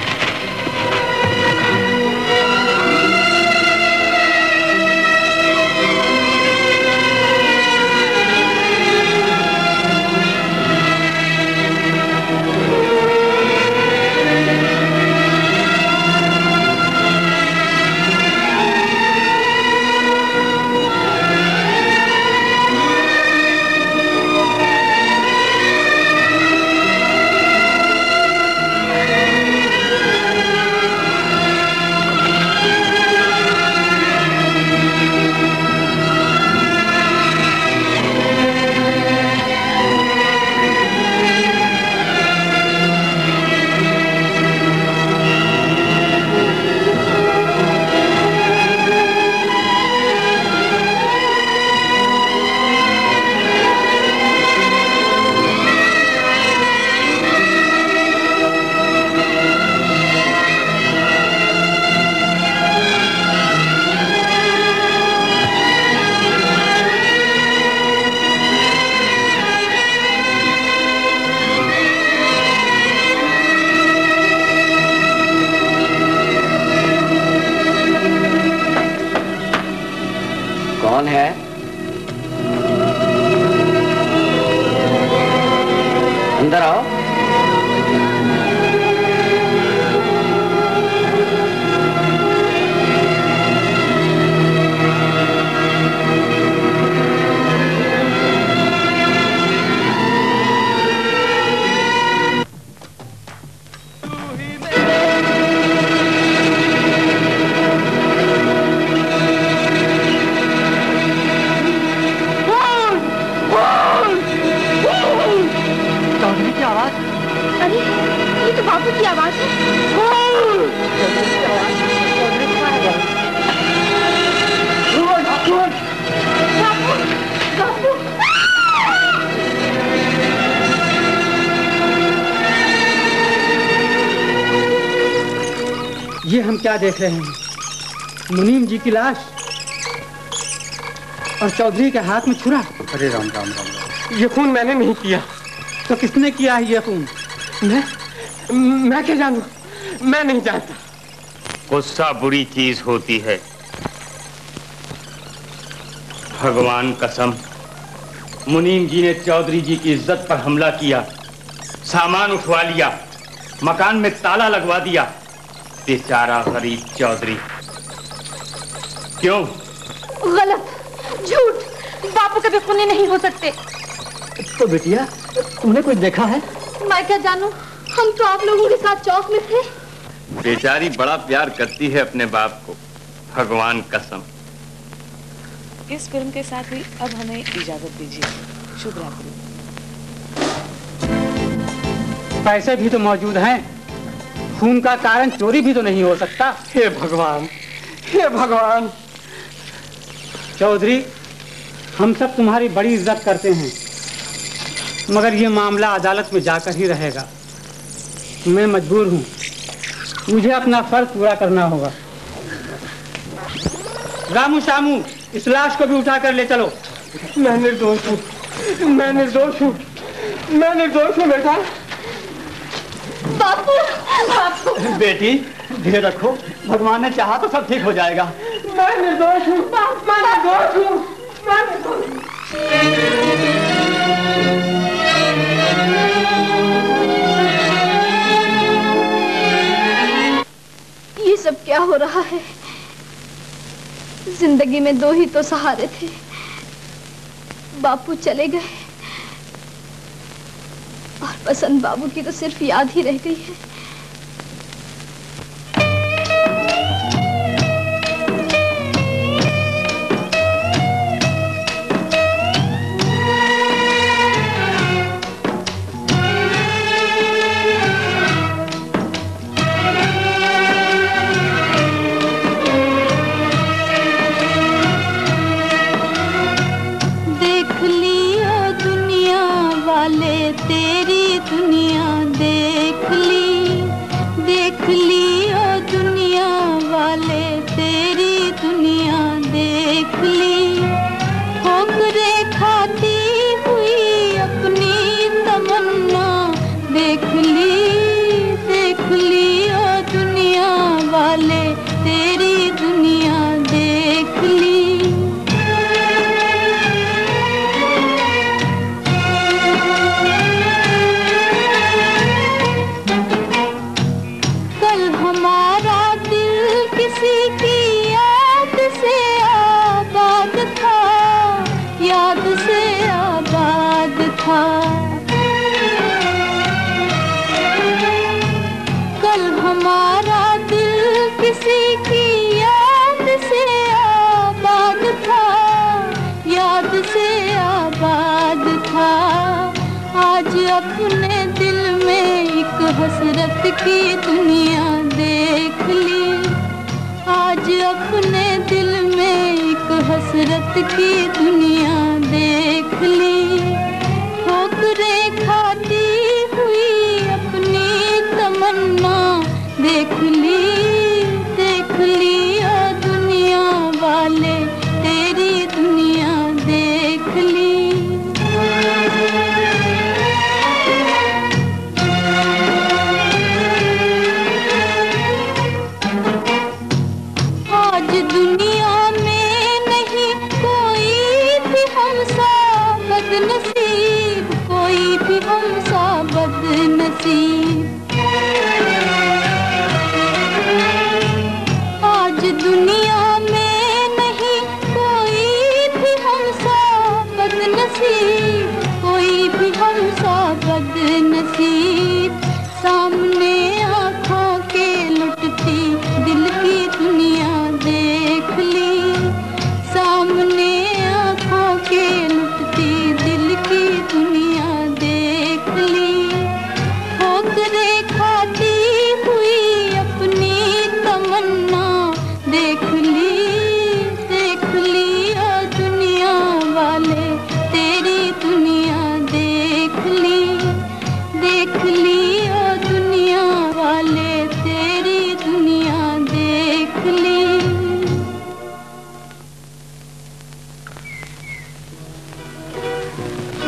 कौन है? अंदर आओ। अरे ये तो बापू की आवाज है। बापू, बापू। ये हम क्या देख रहे हैं? मुनीम जी की लाश और चौधरी के हाथ में छुरा। अरे राम राम राम राम, ये खून मैंने नहीं किया। तो किसने किया है ये खून? मैं क्या जानूं? मैं नहीं जानता। गुस्सा बुरी चीज होती है। भगवान कसम, मुनीम जी ने चौधरी जी की इज्जत पर हमला किया, सामान उठवा लिया, मकान में ताला लगवा दिया। बेचारा गरीब चौधरी। क्यों? गलत, झूठ। बापू कभी खूनी नहीं हो सकते। तो बेटिया, तुमने कुछ देखा है? मैं क्या जानूं, हम तो आप लोगों के साथ चौक में थे। बेचारी बड़ा प्यार करती है अपने बाप को, भगवान कसम। इस फिल्म के साथ ही अब हमें इजाजत दीजिए। शुभ रात्रि। पैसे भी तो मौजूद हैं, खून का कारण चोरी भी तो नहीं हो सकता। हे भगवान, हे भगवान। चौधरी, हम सब तुम्हारी बड़ी इज्जत करते हैं, मगर ये मामला अदालत में जाकर ही रहेगा। मैं मजबूर हूँ, मुझे अपना फर्ज पूरा करना होगा। रामू शामू, इस लाश को भी उठा कर ले चलो। मैं निर्दोष हूँ, मैं निर्दोष हूँ, मैं निर्दोष हूँ बेटा। बापू, बापू। बेटी धीरे रखो, भगवान ने चाहा तो सब ठीक हो जाएगा। मैं निर्दोष हूँ, मैं निर्दोष हूँ, मैं निर्दोष हूँ। ये सब क्या हो रहा है? जिंदगी में दो ही तो सहारे थे, बापू चले गए और पसंद बाबू की तो सिर्फ याद ही रह गई है। तेरी दुनिया देख ली। हमारा दिल किसी की याद से आबाद था, याद से आबाद था। आज अपने दिल में एक हसरत की दुनिया देख ली, आज अपने दिल में एक हसरत की दुनिया देख ली। ठोकरें खाती हुई अपनी तमन्ना देख ली, देख ली ओ दुनिया वाले तेरी दुनिया देख ली। आज दुनिया में नहीं कोई भी हमसा बदनसीब, कोई भी हमसा बदनसीब। आज दुनिया में नहीं कोई भी हमसा बदनसीब, कोई भी हमसा बदनसीब। सामने आँखों के लुटती दिल की दुनिया देख ली, सामने आँखों के लुटती दिल की दुनिया देख ली। ठोकरें खाती हुई अपनी तमन्ना देख ली, देख ली ओ दुनिया वाले तेरी दुनिया देख ली, देख ली ओ दुनिया वाले तेरी दुनिया देख ली।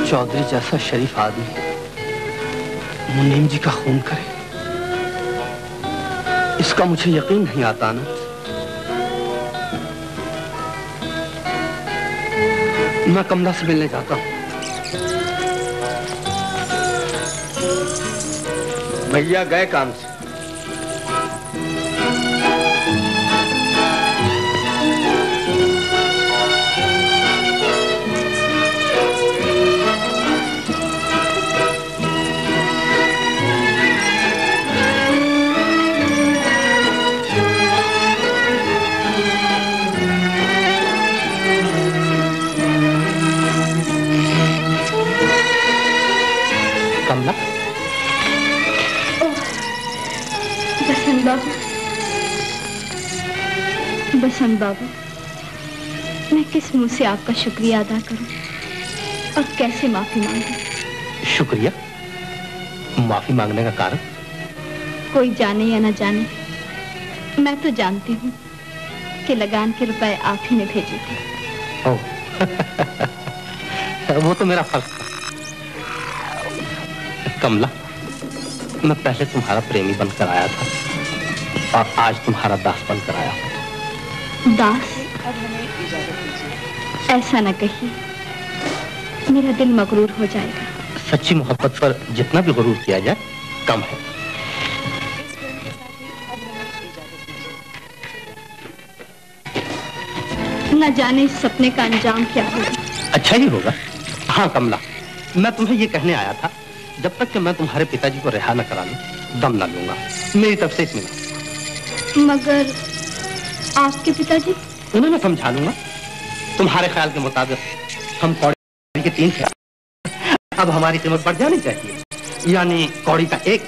चौधरी जैसा शरीफ आदमी मुनीम जी का खून करे, इसका मुझे यकीन नहीं आता आनंद। मैं कमला से मिलने जाता हूँ। भैया गए काम से। कमला, बसंत बाबू, बसंत बाबू, मैं किस मुंह से आपका शुक्रिया अदा करूं और कैसे माफी मांगूं? शुक्रिया? माफी मांगने का कारण? कोई जाने या न जाने, मैं तो जानती हूँ कि लगान के रुपए आप ही ने भेजे थे। ओह, वो तो मेरा फर्ज था। कमला, मैं पहले तुम्हारा प्रेमी बनकर आया था और आज तुम्हारा दास बनकर आया हूं। दास? अब हमें इजाजत दीजिए। ऐसा न कहिए, मेरा दिल मगरूर हो जाएगा। सच्ची मोहब्बत पर जितना भी गुरूर किया जाए कम है। इस फिल्म के साथ ही अब हमें इजाजत दीजिए। न जाने इस सपने का अंजाम क्या होगा। अच्छा ही होगा। हाँ कमला, मैं तुम्हें ये कहने आया था, जब तक कि मैं तुम्हारे पिताजी को रिहा न करा लूं दम न लूंगा। मेरी तरफ से इत्मीनान। मगर आपके पिताजी? उन्हें मैं समझा लूंगा। तुम्हारे ख्याल के मुताबिक हम कौड़ी के 3 थे, अब हमारी कीमत बढ़ जानी चाहिए, यानी कौड़ी का 1।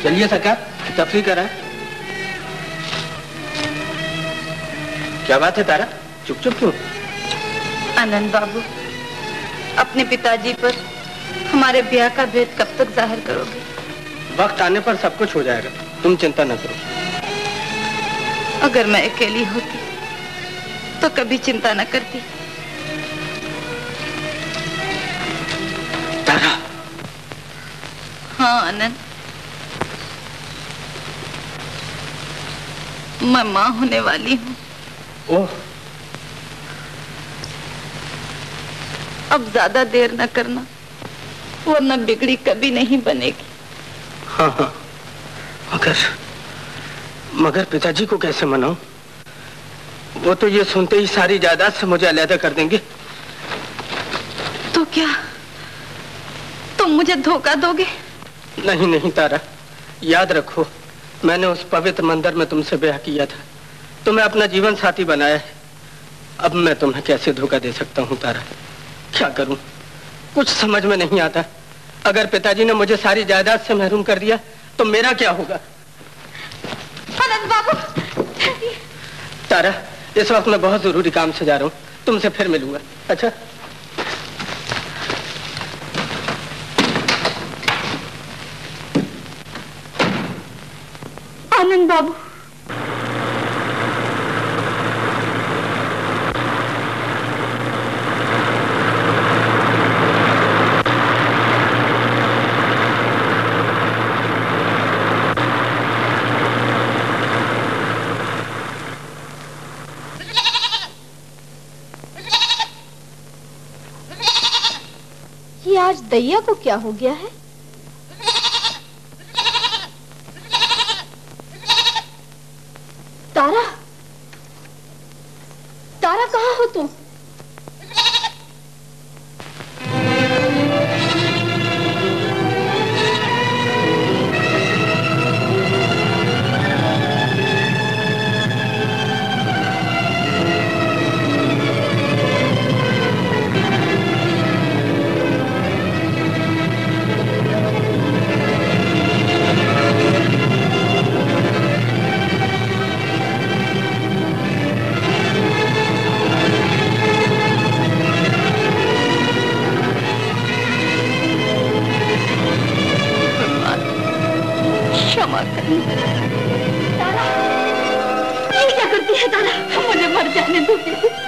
चलिए सरकार, तफरीह करा। क्या बात है तारा, चुप चुप क्यों? आनंद बाबू, अपने पिताजी पर हमारे ब्याह का भेद कब तक जाहिर करोगे? वक्त आने पर सब कुछ हो जाएगा, तुम चिंता न करो। अगर मैं अकेली होती तो कभी चिंता न करती। तारा। हाँ आनंद, मैं माँ होने वाली हूँ। ओह, अब ज्यादा देर न करना, वरना बिगड़ी कभी नहीं बनेगी। हाँ हाँ, मगर पिताजी को कैसे मनाऊं? वो तो ये सुनते ही सारी जायदाद से मुझे अलग कर देंगे। तो क्या तुम मुझे धोखा दोगे? नहीं नहीं तारा, याद रखो, मैंने उस पवित्र मंदिर में तुमसे ब्याह किया था, तुम्हें अपना जीवन साथी बनाया है। अब मैं तुम्हें कैसे धोखा दे सकता हूँ तारा? क्या करूं, कुछ समझ में नहीं आता। अगर पिताजी ने मुझे सारी जायदाद से महरूम कर दिया तो मेरा क्या होगा? आनंद बाबू। तारा, इस वक्त मैं बहुत जरूरी काम से जा रहा हूँ, तुमसे फिर मिलूंगा। अच्छा? आनंद बाबू, ये आज दैया को क्या हो गया है? तारा, तारा कहाँ हो तुम?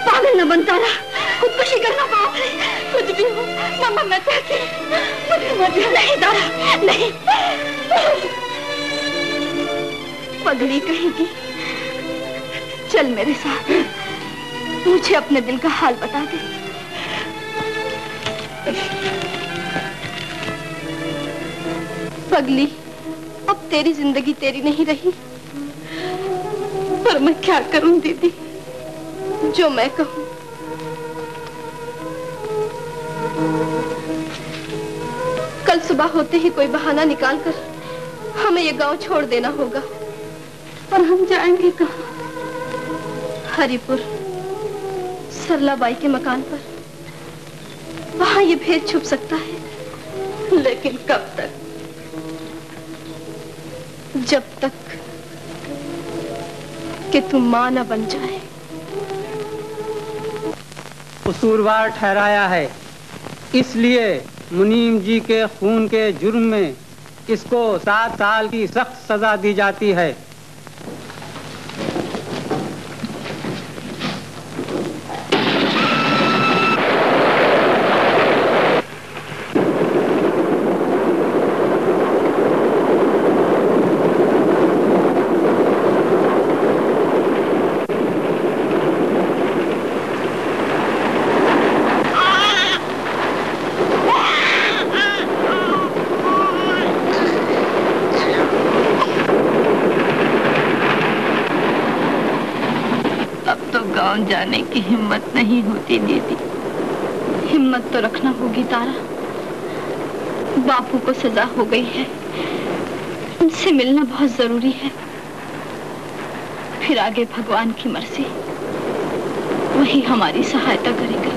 पागल न बन तारा, खुदकुशी करना पाप है। कुछ भी हो, मम्मा मैं चाहती मुझे मत नहीं तारा, नहीं। पगड़ी कहेगी, चल मेरे साथ, मुझे अपने दिल का हाल बता दे। पगली, अब तेरी जिंदगी तेरी नहीं रही, पर मैं क्या करूं दीदी, जो मैं कहूं। कल सुबह होते ही कोई बहाना निकालकर हमें ये गांव छोड़ देना होगा, और हम जाएंगे कहां? हरिपुर, सरलाबाई के मकान पर, वहां ये भेद छुप सकता है, लेकिन कब तक? जब तक कि तुम मां न बन जाए। कसूरवार ठहराया है, इसलिए मुनीम जी के खून के जुर्म में इसको 7 साल की सख्त सजा दी जाती है। जाने की हिम्मत नहीं होती दीदी। हिम्मत तो रखना होगी तारा, बापू को सजा हो गई है, उनसे मिलना बहुत जरूरी है, फिर आगे भगवान की मर्जी, वही हमारी सहायता करेगा।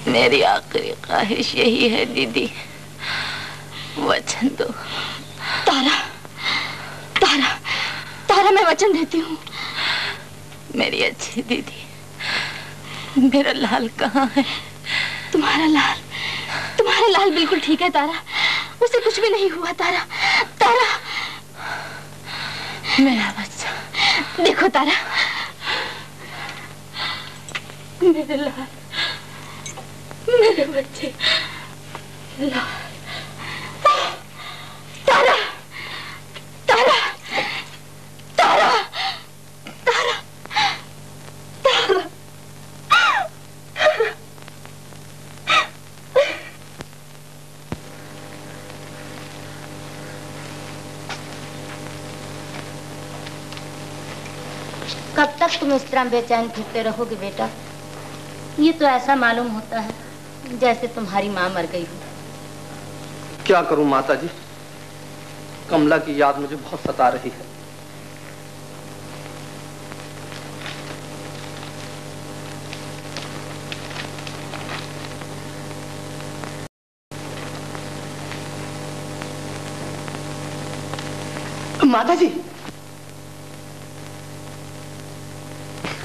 मेरी आखिरी ख्वाहिश यही है दीदी, वचन दो। तारा, तारा, तारा, मैं वचन देती हूँ। मेरी अच्छी दीदी, मेरा लाल कहाँ है? तुम्हारा लाल बिल्कुल ठीक है तारा, उसे कुछ भी नहीं हुआ। तारा, तारा, मेरा बच्चा। देखो तारा, मेरे लाल, मेरे बच्चे लाल। तारा, तारा, तारा, तारा, तारा। कब तक तुम इस तरह बेचैन फिरते रहोगे बेटा? ये तो ऐसा मालूम होता है जैसे तुम्हारी माँ मर गई हो। क्या करूं माता जी, कमला की याद मुझे बहुत सता रही है। माता जी,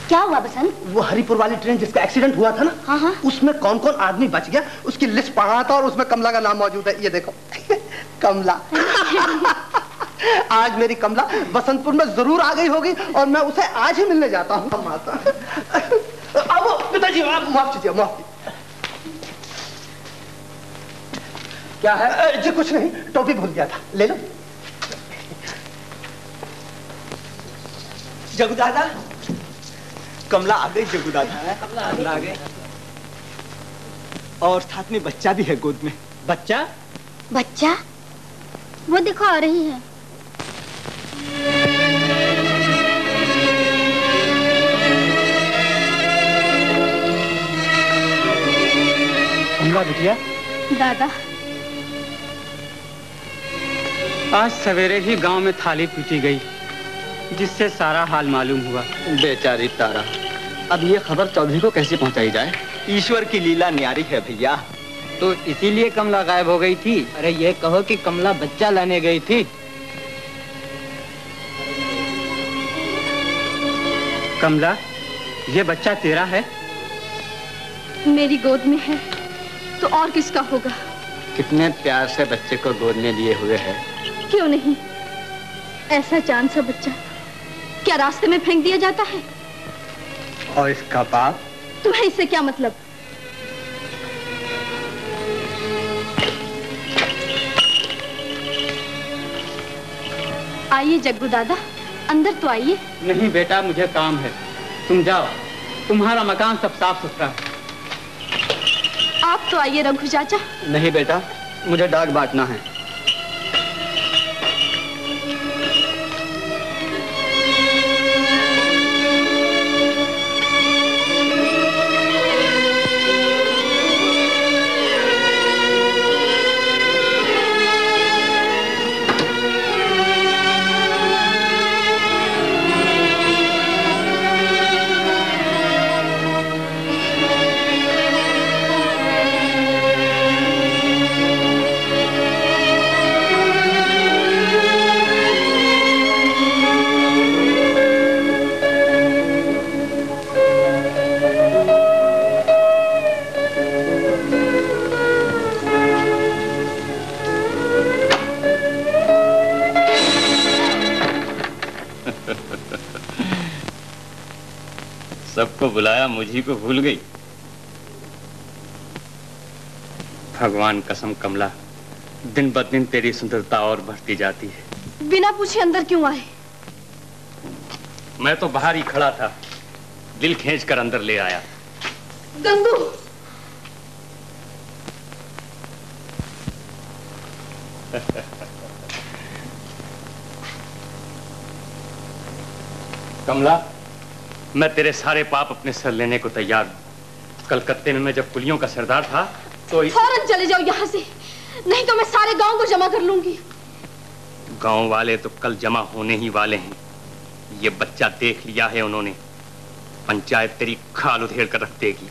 क्या हुआ बसंत? वो हरिपुर वाली ट्रेन जिसका एक्सीडेंट हुआ था ना, हाँ हाँ, उसमें कौन कौन आदमी बच गया उसकी लिस्ट पढ़ा था और उसमें कमला का नाम मौजूद है। ये देखो कमला। आज मेरी कमला बसंतपुर में जरूर आ गई होगी और मैं उसे आज ही मिलने जाता हूँ। माता, अब पिताजी आप माफ कीजिए, माफ कीजिए। क्या है जी? कुछ नहीं, टोपी भूल गया था, ले लो। जगू दादा, कमला आ गई। जगू दादा, कमला आ गई और साथ में बच्चा भी है गोद में। बच्चा? बच्चा? वो देखो आ रही है। कमला बिटिया, दादा, आज सवेरे ही गांव में थाली पीटी गई जिससे सारा हाल मालूम हुआ। बेचारी तारा, अब ये खबर चौधरी को कैसे पहुंचाई जाए? ईश्वर की लीला न्यारी है भैया। तो इसीलिए कमला गायब हो गई थी? अरे ये कहो कि कमला बच्चा लाने गई थी। कमला, ये बच्चा तेरा है? मेरी गोद में है तो और किसका होगा? कितने प्यार से बच्चे को गोद में लिए हुए है। क्यों नहीं, ऐसा चांद सा बच्चा क्या रास्ते में फेंक दिया जाता है? और इसका बाप? तुम्हें इससे क्या मतलब? आइए जग्गू दादा, अंदर तो आइए। नहीं बेटा, मुझे काम है, तुम जाओ, तुम्हारा मकान सब साफ सुथरा है। आप तो आइए रघु चाचा। नहीं बेटा, मुझे डाक बांटना है। सबको बुलाया, मुझी को भूल गई। भगवान कसम कमला, दिन ब दिन तेरी सुंदरता और बढ़ती जाती है। बिना पूछे अंदर क्यों आए? मैं तो बाहर ही खड़ा था, दिल खींच कर अंदर ले आया। गंगू, कमला, मैं तेरे सारे पाप अपने सर लेने को तैयार हूं। कलकत्ते में मैं जब कुलियों का सरदार था तो फौरन चले जाओ यहाँ से, नहीं तो मैं सारे गांव को जमा कर लूंगी। गांव वाले तो कल जमा होने ही वाले हैं। ये बच्चा देख लिया है उन्होंने, पंचायत तेरी खाल उधेड़ कर रख देगी।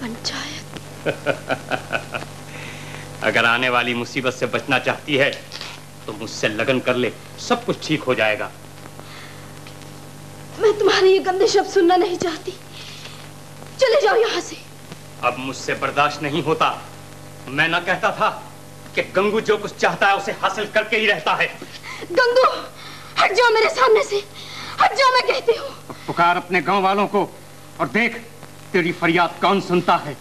पंचायत। अगर आने वाली मुसीबत से बचना चाहती है तो मुझसे लगन कर ले, सब कुछ ठीक हो जाएगा। मैं तुम्हारे ये गंदे शब्द सुनना नहीं चाहती, चले जाओ यहाँ से। अब मुझसे बर्दाश्त नहीं होता। मैं ना कहता था कि गंगू जो कुछ चाहता है उसे हासिल करके ही रहता है। गंगू, हट जाओ मेरे सामने से, हट जाओ मैं कहती हूँ। पुकार अपने गांव वालों को और देख तेरी फरियाद कौन सुनता है।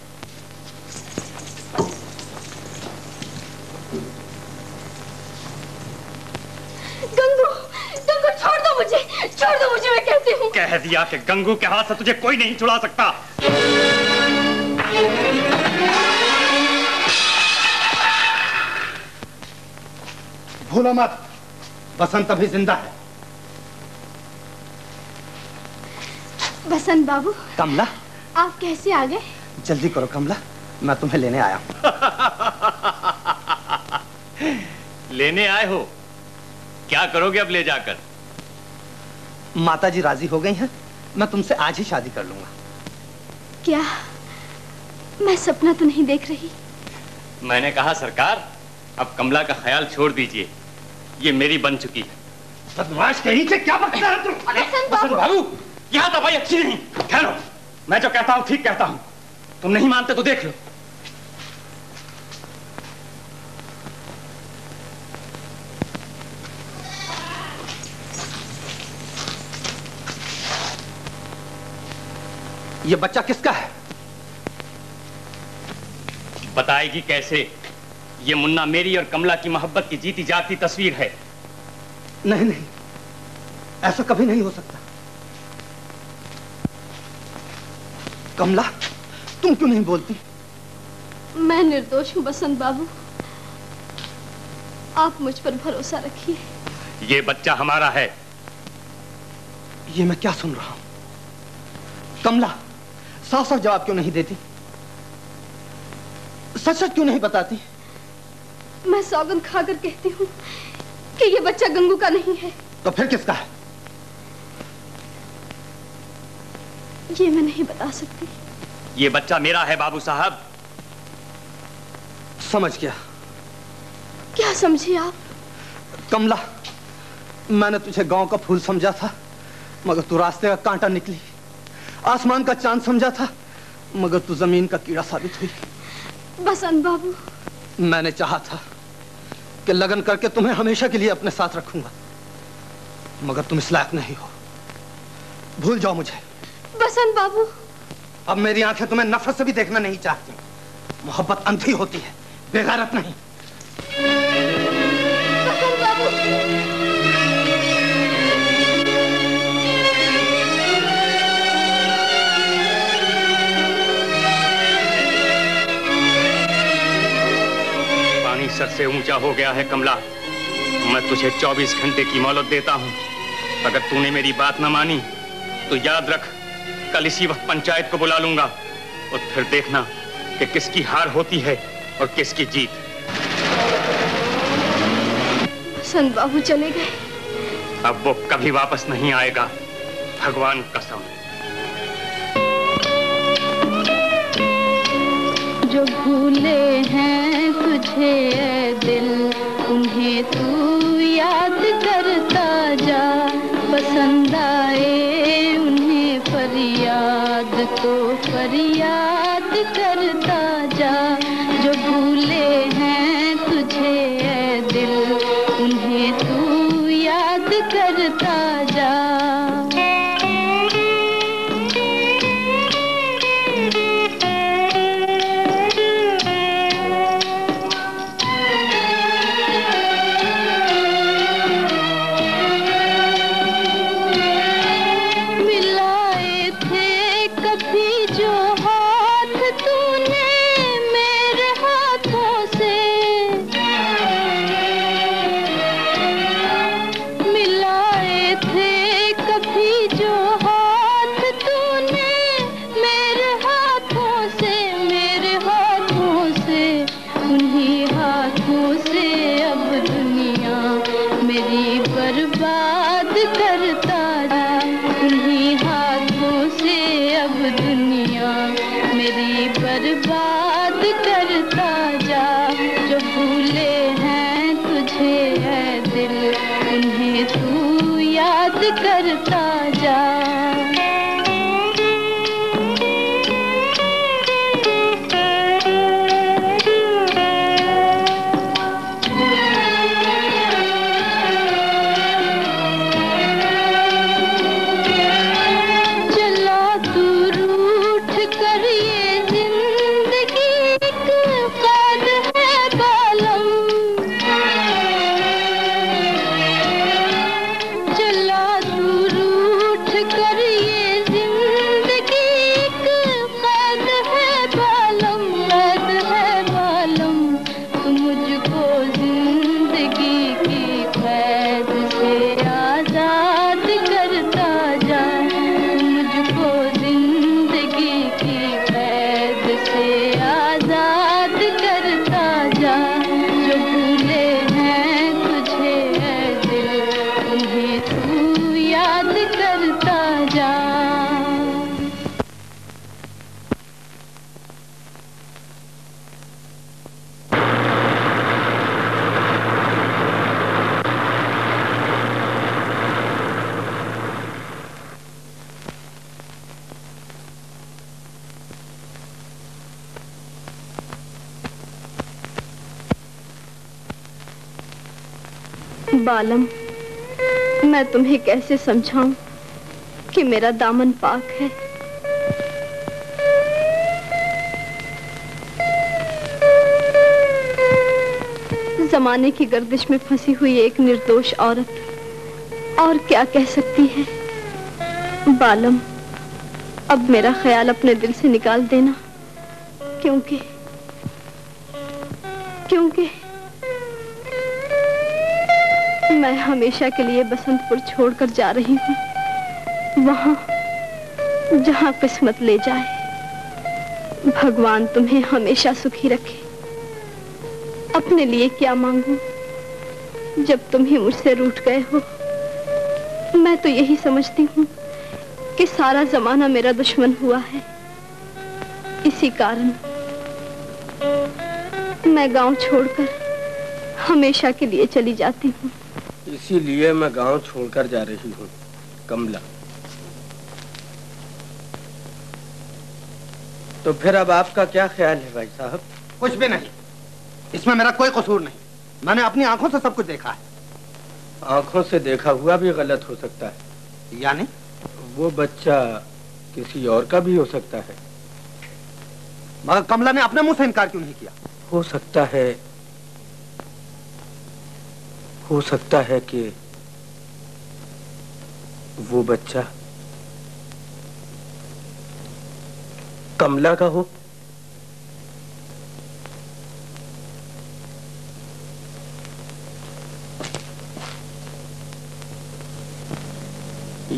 गंगू, गंगू छोड़ दो मुझे, छोड़ दो मुझे, मैं कहती हूँ। कह दिया कि गंगू के हाथ से तुझे कोई नहीं छुड़ा सकता। भूलो मत, बसंत अभी जिंदा है। बसंत बाबू। कमला, आप कैसे आ गए? जल्दी करो कमला, मैं तुम्हें लेने आया हूँ। लेने आए हो? क्या करोगे अब ले जाकर? माता जी राजी हो गई हैं, मैं तुमसे आज ही शादी कर लूंगा। क्या मैं सपना तो नहीं देख रही? मैंने कहा सरकार, अब कमला का ख्याल छोड़ दीजिए, ये मेरी बन चुकी है। बदमाश कहीं से क्या बकता है तुम? बसंत बाबू, यहाँ दवाई अच्छी नहीं। ठहरो, मैं जो कहता हूँ ठीक कहता हूँ, तुम नहीं मानते तो देख लो। ये बच्चा किसका है? बताएगी कैसे? ये मुन्ना मेरी और कमला की मोहब्बत की जीती जागती तस्वीर है। नहीं नहीं, ऐसा कभी नहीं हो सकता। कमला, तुम क्यों नहीं बोलती? मैं निर्दोष हूँ बसंत बाबू, आप मुझ पर भरोसा रखिए। ये बच्चा हमारा है। ये मैं क्या सुन रहा हूं? कमला, साफ साफ जवाब क्यों नहीं देती? सच सच क्यों नहीं बताती? मैं सौगंध खाकर कहती हूँ कि ये बच्चा गंगू का नहीं है। तो फिर किसका है? ये मैं नहीं बता सकती। ये बच्चा मेरा है बाबू साहब। समझ गया। क्या समझे आप? कमला, मैंने तुझे गांव का फूल समझा था, मगर तू रास्ते का कांटा निकली। आसमान का चांद समझा था, मगर तू जमीन का कीड़ा साबित हुई। बसंत बाबू, मैंने चाहा था कि लगन करके तुम्हें हमेशा के लिए अपने साथ रखूंगा, मगर तुम इस लायक नहीं हो। भूल जाओ मुझे। बसंत बाबू, अब मेरी आंखें तुम्हें नफरत से भी देखना नहीं चाहती। मोहब्बत अंधी होती है, बेगैरत नहीं। बसंत बाबू, पानी सर से ऊंचा हो गया है कमला। मैं तुझे 24 घंटे की मोहलत देता हूं। अगर तूने मेरी बात न मानी तो याद रख, कल इसी वक्त पंचायत को बुला लूंगा और फिर देखना कि किसकी हार होती है और किसकी जीत। बसंत बाबू चले गए। अब वो कभी वापस नहीं आएगा, भगवान कसम। जो भूले हैं तुझे ऐ दिल, उन्हें तू याद करता जा। पसंद आए उन्हें फरियाद तो फरियाद करता जा। जो भूले हैं तुझे ऐ दिल, उन्हें तू याद करता जा। मेरी उन्हें तू याद करता जा। बालम, मैं तुम्हें कैसे समझाऊं कि मेरा दामन पाक है। जमाने की गर्दिश में फंसी हुई एक निर्दोष औरत और क्या कह सकती है। बालम, अब मेरा ख्याल अपने दिल से निकाल देना, क्योंकि मैं हमेशा के लिए बसंतपुर छोड़कर जा रही हूँ, वहां जहां किस्मत ले जाए। भगवान तुम्हें हमेशा सुखी रखे। अपने लिए क्या मांगूं जब तुम ही मुझसे रूठ गए हो। मैं तो यही समझती हूँ कि सारा जमाना मेरा दुश्मन हुआ है। इसी कारण मैं गांव छोड़कर हमेशा के लिए चली जाती हूँ। इसीलिए मैं गांव छोड़कर जा रही हूँ कमला। तो फिर अब आपका क्या ख्याल है भाई साहब? कुछ भी नहीं, इसमें मेरा कोई कसूर नहीं। मैंने अपनी आंखों से सब कुछ देखा है। आंखों से देखा हुआ भी गलत हो सकता है। यानी? वो बच्चा किसी और का भी हो सकता है। मगर कमला ने अपने मुंह से इनकार क्यों नहीं किया? हो सकता है कि वो बच्चा कमला का हो।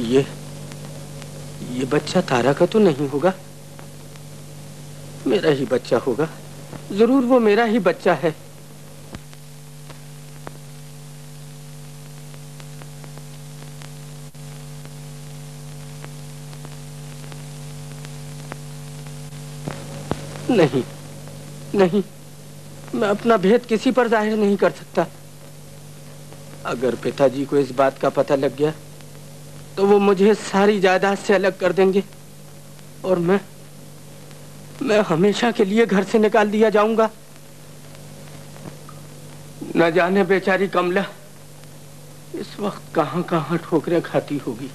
ये बच्चा तारा का तो नहीं होगा, मेरा ही बच्चा होगा। जरूर वो मेरा ही बच्चा है। नहीं, मैं अपना भेद किसी पर जाहिर नहीं कर सकता। अगर पिताजी को इस बात का पता लग गया तो वो मुझे सारी जायदाद से अलग कर देंगे और मैं हमेशा के लिए घर से निकाल दिया जाऊंगा। न जाने बेचारी कमला इस वक्त कहां कहां ठोकरें खाती होगी।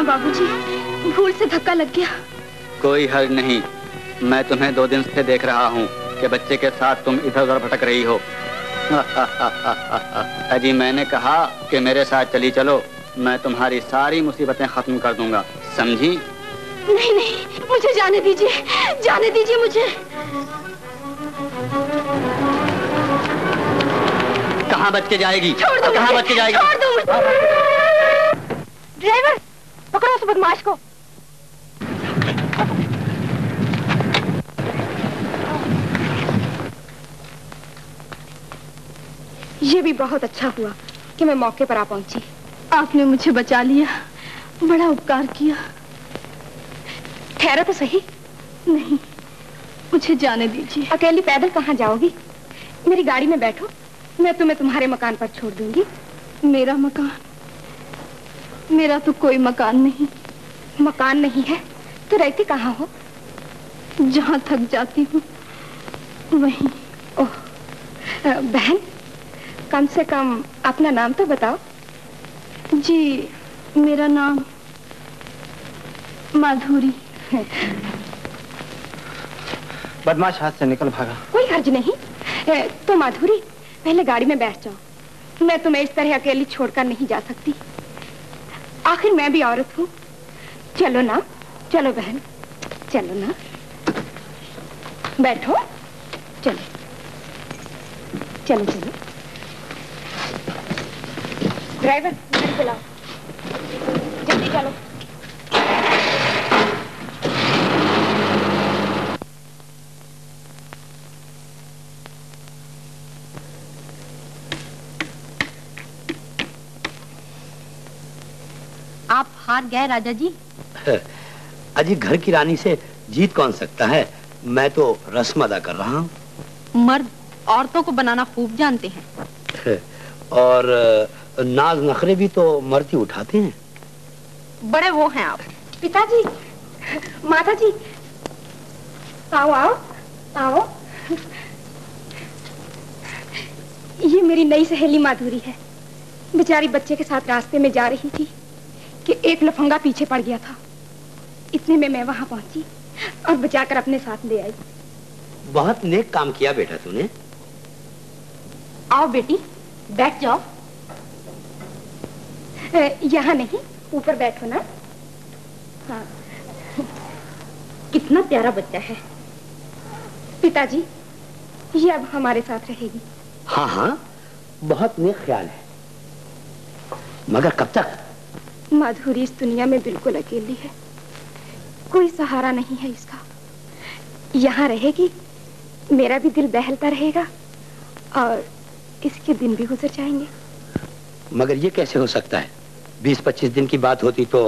बाबूजी, भूल से धक्का लग गया। कोई हर्ज नहीं, मैं तुम्हें 2 दिन से देख रहा हूँ कि बच्चे के साथ तुम इधर उधर भटक रही हो। अजी मैंने कहा कि मेरे साथ चली चलो, मैं तुम्हारी सारी मुसीबतें खत्म कर दूंगा, समझी? नहीं, मुझे जाने दीजिए मुझे। कहाँ बच के जाएगी? छोड़ दो, कहाँ बच के जाएगी? छोड़ दो मुझे। ड्राइवर, पकड़ो उस बदमाश को। ये भी बहुत अच्छा हुआ कि मैं मौके पर आ पहुंची। आपने मुझे बचा लिया, बड़ा उपकार किया। ठहरो तो सही। नहीं, मुझे जाने दीजिए। अकेली पैदल कहाँ जाओगी? मेरी गाड़ी में बैठो, मैं तुम्हें तुम्हारे मकान पर छोड़ दूंगी। मेरा मकान? मेरा तो कोई मकान नहीं। मकान नहीं है तो रहती कहाँ हो? जहाँ थक जाती हूँ वहीं। ओह बहन, कम से कम अपना नाम तो बताओ। जी, मेरा नाम माधुरी। बदमाश हाथ से निकल भागा। कोई हर्ज नहीं। तो माधुरी, पहले गाड़ी में बैठ जाओ। मैं तुम्हें इस तरह अकेली छोड़कर नहीं जा सकती। आखिर मैं भी औरत हूँ। चलो ना, चलो बहन, चलो ना, बैठो। चलो चलो चलो। ड्राइवर, गाड़ी चलाओ, जल्दी चलो। आप हार गए राजा जी। अजी, घर की रानी से जीत कौन सकता है? मैं तो रस्म अदा कर रहा हूँ। मर्द औरतों को बनाना खूब जानते हैं। और नाज नखरे भी तो मर्द ही उठाते हैं। बड़े वो हैं आप। पिताजी, माताजी, आओ आओ आओ। ये मेरी नई सहेली माधुरी है। बेचारी बच्चे के साथ रास्ते में जा रही थी कि एक लफंगा पीछे पड़ गया था। इतने में मैं वहां पहुंची और बचाकर अपने साथ ले आई। बहुत नेक काम किया बेटा तूने। आओ बेटी, बैठ जाओ। यहाँ नहीं, ऊपर बैठो ना। हाँ। कितना प्यारा बच्चा है। पिताजी, ये अब हमारे साथ रहेगी। हाँ हाँ, बहुत नेक ख्याल है, मगर कब तक? माधुरी इस दुनिया में बिल्कुल अकेली है। कोई सहारा नहीं है इसका। यहाँ रहेगी, मेरा भी दिल बहलता रहेगा और इसके दिन भी गुजर जाएंगे। मगर ये कैसे हो सकता है? 20-25 दिन की बात होती तो।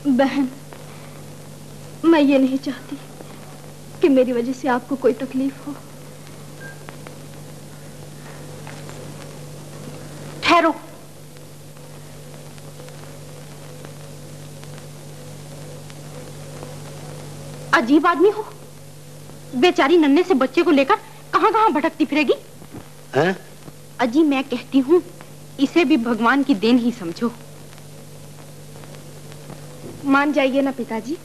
बहन, मैं ये नहीं चाहती कि मेरी वजह से आपको कोई तकलीफ हो। ठहरो। अजीब आदमी हो। बेचारी नन्हे से बच्चे को लेकर कहां कहां भटकती फिरेगी। हैं? अजी, मैं कहती हूँ इसे भी भगवान की देन ही समझो। मान जाइए ना पिताजी।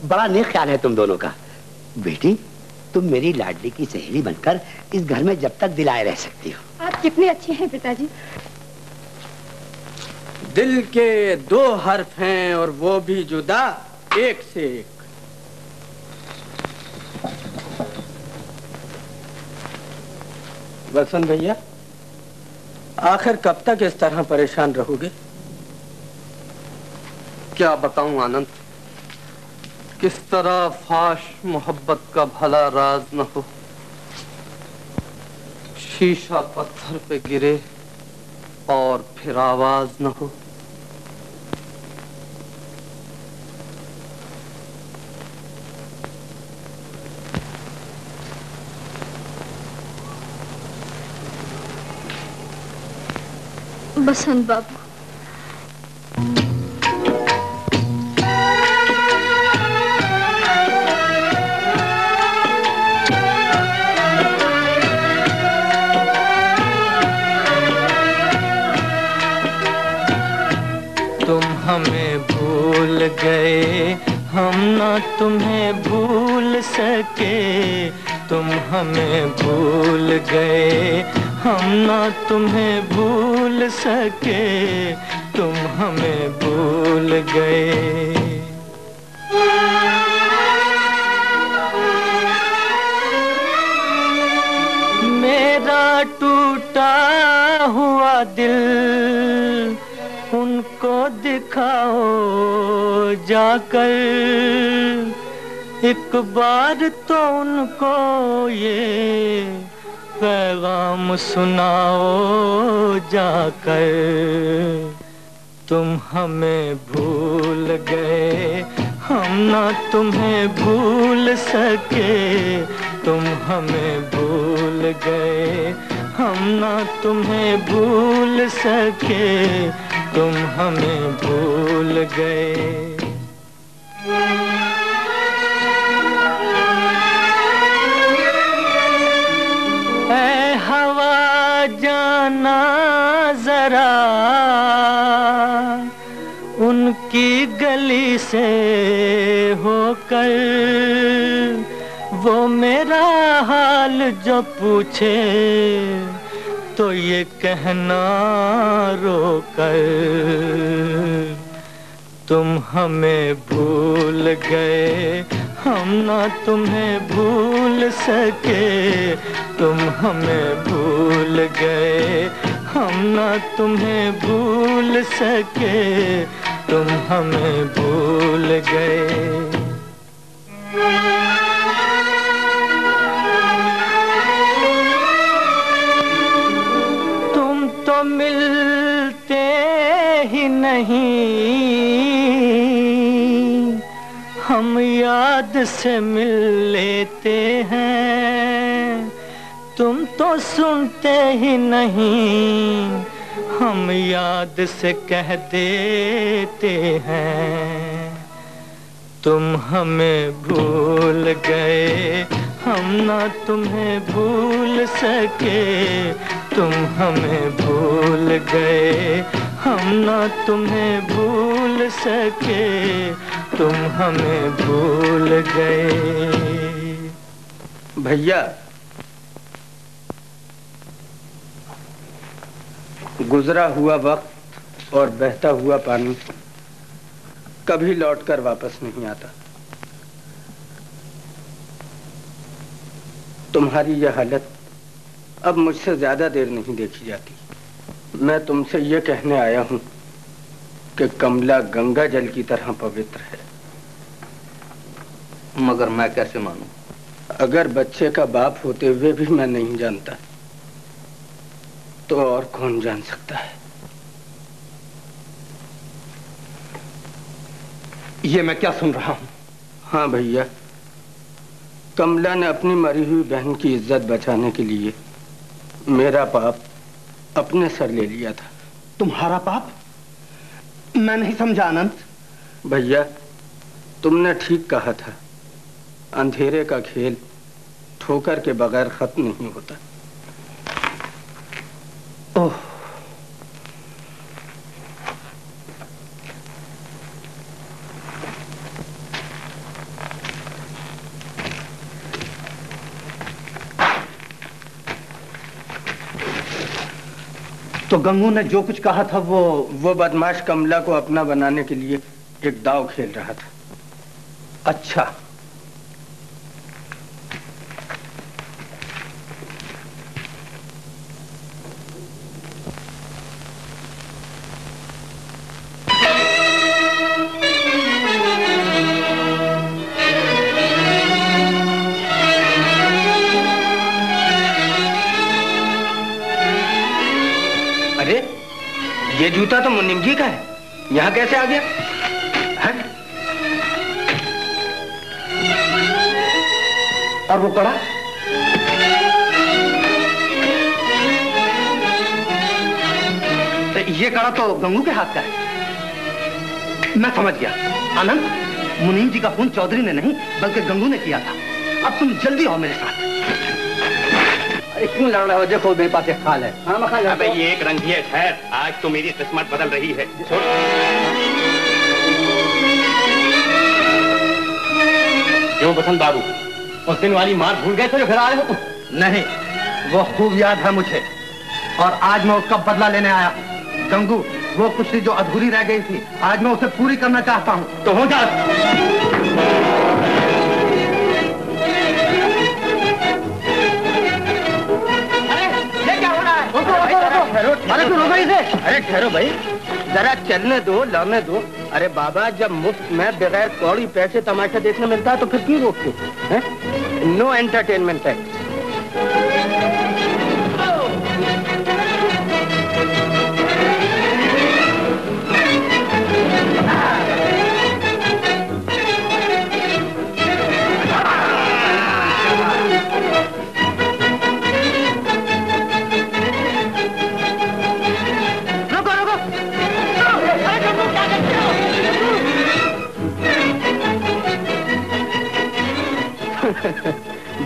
बड़ा नेक ख्याल है तुम दोनों का। बेटी, तुम मेरी लाडली की सहेली बनकर इस घर में जब तक दिलाए रह सकती हो। आप कितने अच्छे हैं पिताजी। दिल के 2 हर्फ हैं और वो भी जुदा एक से एक। वसंत भैया, आखिर कब तक इस तरह परेशान रहोगे? क्या बताऊं आनंद, किस तरह फाश मोहब्बत का भला राज न हो। शीशा पत्थर पे गिरे और फिर आवाज न हो। बसंत बाबू, तुम हमें भूल गए, हम ना तुम्हें भूल सके। तुम हमें भूल गए, हम ना तुम्हें भूल सके। तुम हमें भूल गए। मेरा टूटा हुआ दिल उनको दिखाओ जाकर, एक बार तो उनको ये पैगाम सुनाओ जाकर। तुम हमें भूल गए, हम ना तुम्हें भूल सके। तुम हमें भूल गए, हम ना तुम्हें भूल सके। तुम हमें भूल गए। ऐ हवा जाना जरा उनकी गली से होकर, वो मेरा हाल जो पूछे तो ये कहना रोकर। तुम हमें भूल गए, हम ना तुम्हें भूल सके। तुम हमें भूल गए, हम ना तुम्हें भूल सके। तुम हमें भूल गए। तुम तो मिलते ही नहीं, हम याद से मिल लेते हैं। तुम तो सुनते ही नहीं, हम याद से कह देते हैं। तुम हमें भूल गए, हम ना तुम्हें भूल सके। तुम हमें भूल गए, हम ना तुम्हें भूल सके। तुम हमें भूल गए। भैया, गुजरा हुआ वक्त और बहता हुआ पानी कभी लौटकर वापस नहीं आता। तुम्हारी यह हालत अब मुझसे ज्यादा देर नहीं देखी जाती। मैं तुमसे यह कहने आया हूं कि कमला गंगा जल की तरह पवित्र है। मगर मैं कैसे मानूं? अगर बच्चे का बाप होते हुए भी मैं नहीं जानता, तो और कौन जान सकता है? ये मैं क्या सुन रहा हूं? हाँ भैया, कमला ने अपनी मरी हुई बहन की इज्जत बचाने के लिए मेरा पाप अपने सर ले लिया था। तुम्हारा पाप? मैं नहीं समझा अनंत। भैया, तुमने ठीक कहा था, अंधेरे का खेल ठोकर के बगैर खत्म नहीं होता। ओह, तो गंगू ने जो कुछ कहा था वो बदमाश कमला को अपना बनाने के लिए एक दाव खेल रहा था। अच्छा, ये जूता तो मुनिमजी का है, यहाँ कैसे आ गया? है? और वो कड़ा? ये कड़ा तो गंगू के हाथ का है। मैं समझ गया। आनंद, मुनीम जी का खून चौधरी ने नहीं बल्कि गंगू ने किया था। अब तुम जल्दी आओ मेरे साथ। अरे क्यों लड़ रहे हो? देखो मेरे पास एक खाल है। हाँ, मैं खाल। अबे ये एक रंधिया ठहर, आज तो मेरी किस्मत बदल रही है। क्यों बसंत बाबू, उस दिन वाली मार भूल गए थे जो फिर आ रहे हो? नहीं, वो खूब याद है मुझे, और आज मैं उसका बदला लेने आया। गंगू, वो कुश्ती जो अधूरी रह गई थी, आज मैं उसे पूरी करना चाहता हूँ। तो हो जा। ठहरो। अरे तू रोको इसे। अरे ठहरो भाई, जरा चलने दो, लड़ने दो। अरे बाबा, जब मुफ्त में बगैर कौड़ी पैसे तमाशा देखने मिलता है तो फिर क्यों रोकते हैं? No entertainment tax.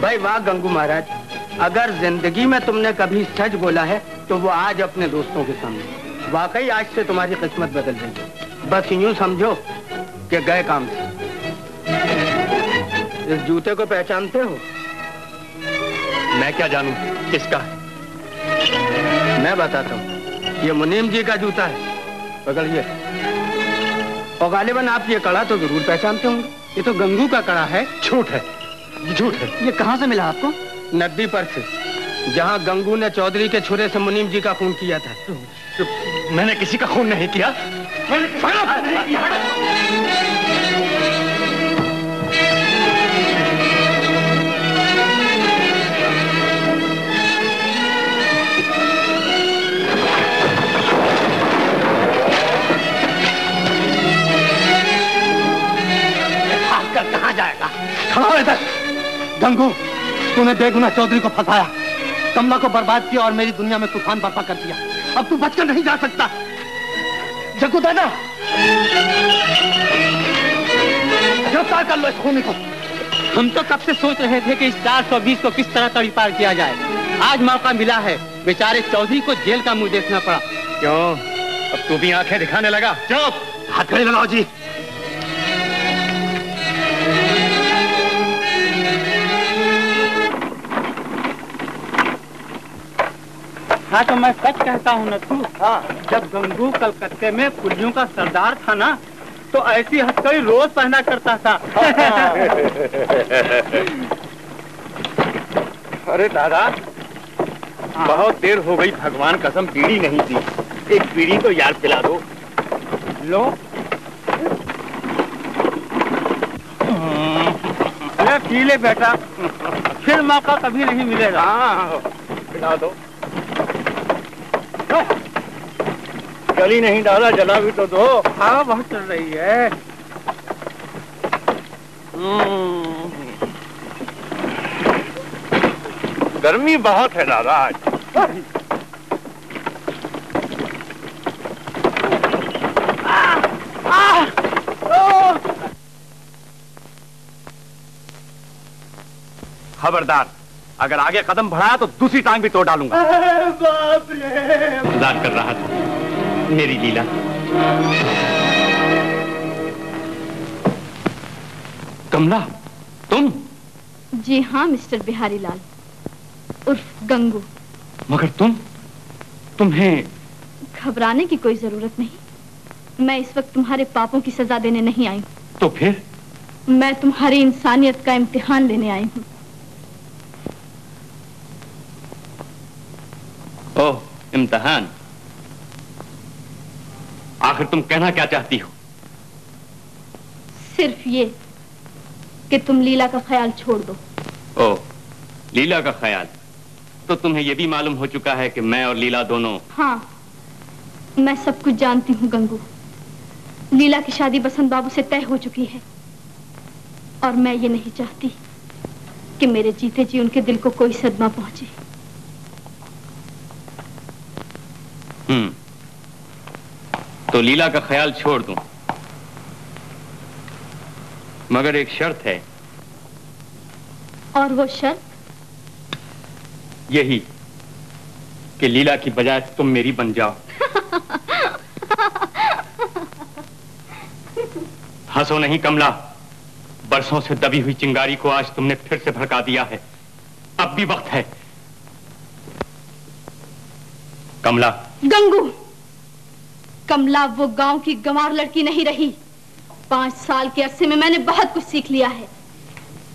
भाई वाह गंगू महाराज, अगर जिंदगी में तुमने कभी सच बोला है तो वो आज अपने दोस्तों के सामने। वाकई आज से तुम्हारी किस्मत बदल गई। बस यूं समझो कि गए काम से। इस जूते को पहचानते हो? मैं क्या जानूं किसका है? मैं बताता हूँ, ये मुनीम जी का जूता है। पकड़िए। और गालिबन आप ये कड़ा तो जरूर पहचानते होंगे। ये तो गंगू का कड़ा है। झूठ है, झूठ है। ये कहाँ से मिला आपको? नदी पर से, जहाँ गंगू ने चौधरी के छुरे से मुनीम जी का खून किया था। मैंने किसी का खून नहीं किया। कहाँ जाएगा? खड़ा इधर। गंगू, तूने बेगुनाह चौधरी को फंसाया, कमला को बर्बाद किया और मेरी दुनिया में तूफान बर्पा कर दिया। अब तू बचकर नहीं जा सकता। जग्गू दादा, गिरफ्तार कर लो इस खूनी को। हम तो कब से सोच रहे थे कि इस 420 को किस तरह तड़ीपार किया जाए। आज मौका मिला है। बेचारे चौधरी को जेल का मुंह देखना पड़ा। क्यों, अब तू भी आंखें दिखाने लगा? चुप, हथकड़ी लगाओ जी। हाँ तो मैं सच कहता हूँ नथु। हाँ, जब गंगू कलकत्ते में पुलियों का सरदार था ना, तो ऐसी हथकड़ी रोज पहना करता था। अरे दादा, बहुत देर हो गई, भगवान कसम बीड़ी नहीं थी। एक बीड़ी तो याद पिला दो। लो। अरे पी ले बेटा, फिर मौका कभी नहीं मिलेगा। हाँ, पिला दो। जली नहीं दादा, जला भी तो दो। हवा बहुत चल रही है। गर्मी बहुत है दादा आज। खबरदार, अगर आगे कदम बढ़ाया तो दूसरी टांग भी तोड़ डालूंगा। बाप रे! मजाक कर रहा था मेरी लीला। कमला, तुम? जी हाँ मिस्टर बिहारी लाल उर्फ गंगू। मगर तुम्हें घबराने की कोई जरूरत नहीं। मैं इस वक्त तुम्हारे पापों की सजा देने नहीं आई हूँ। तो फिर? मैं तुम्हारी इंसानियत का इम्तिहान लेने आई हूँ। ओह, इम्तिहान। आखिर तुम कहना क्या चाहती हो? सिर्फ ये कि तुम लीला का ख्याल छोड़ दो। ओह, लीला का ख्याल? तो तुम्हें यह भी मालूम हो चुका है कि मैं और लीला दोनों? हाँ, मैं सब कुछ जानती हूँ गंगू। लीला की शादी बसंत बाबू से तय हो चुकी है और मैं ये नहीं चाहती कि मेरे जीते जी उनके दिल को कोई सदमा पहुंचे। तो लीला का ख्याल छोड़ दूं, मगर एक शर्त है। और वो शर्त? यही कि लीला की बजाय तुम मेरी बन जाओ। हंसो नहीं कमला, बरसों से दबी हुई चिंगारी को आज तुमने फिर से भड़का दिया है। अब भी वक्त है। कमला। गंगू, कमला वो गांव की गंवार लड़की नहीं रही। 5 साल के अरसे में मैंने बहुत कुछ सीख लिया है।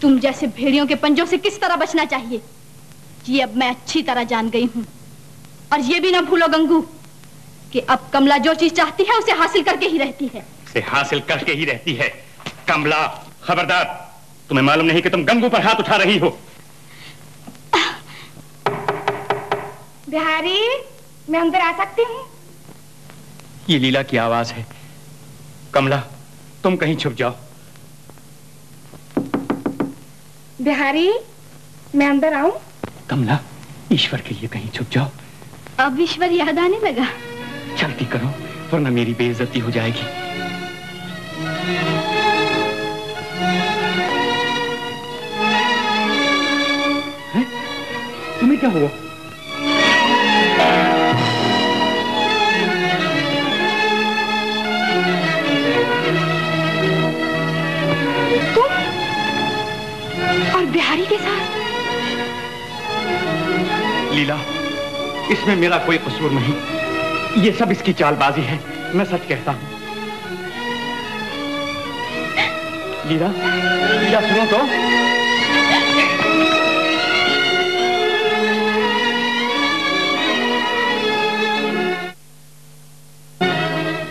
तुम जैसे भेड़ियों के पंजों से किस तरह बचना चाहिए, ये अब मैं अच्छी तरह जान गई हूँ। और ये भी ना भूलो गंगू कि अब कमला जो चीज चाहती है उसे हासिल करके ही रहती है। उसे हासिल करके ही रहती है। कमला खबरदार, तुम्हें मालूम नहीं कि तुम गंगू पर हाथ उठा रही हो। बिहारी, मैं अंदर आ सकती हूँ? ये लीला की आवाज है। कमला, तुम कहीं छुप जाओ। बिहारी, मैं अंदर आऊं? कमला, ईश्वर के लिए कहीं छुप जाओ। अब ईश्वर याद आने लगा। जल्दी करो वरना मेरी बेइज्जती हो जाएगी। तुम्हें क्या हुआ? तुम और बिहारी के साथ? लीला, इसमें मेरा कोई कसूर नहीं। ये सब इसकी चालबाजी है, मैं सच कहता हूं। लीला, लीला सुनो तो।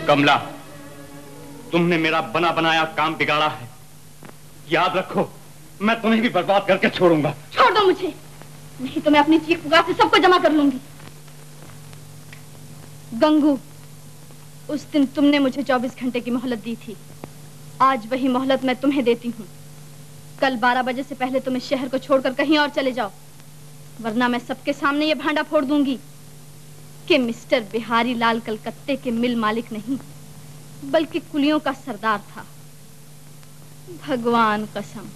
कमला, तुमने मेरा बना बनाया काम बिगाड़ा है। याद रखो, मैं तुम्हें भी बर्बाद करके छोड़ूंगा। छोड़ दो मुझे, नहीं तो मैं अपनी चीख पुकार से सबको जमा कर लूंगी। गंगू, उस दिन तुमने मुझे 24 घंटे की मोहलत दी थी। आज वही मोहलत मैं तुम्हें देती हूँ। कल 12 बजे से पहले तुम इस शहर को छोड़कर कहीं और चले जाओ, वरना मैं सबके सामने ये भांडा फोड़ दूंगी कि मिस्टर बिहारी लाल कलकत्ते के मिल मालिक नहीं बल्कि कुलियों का सरदार था। भगवान कसम।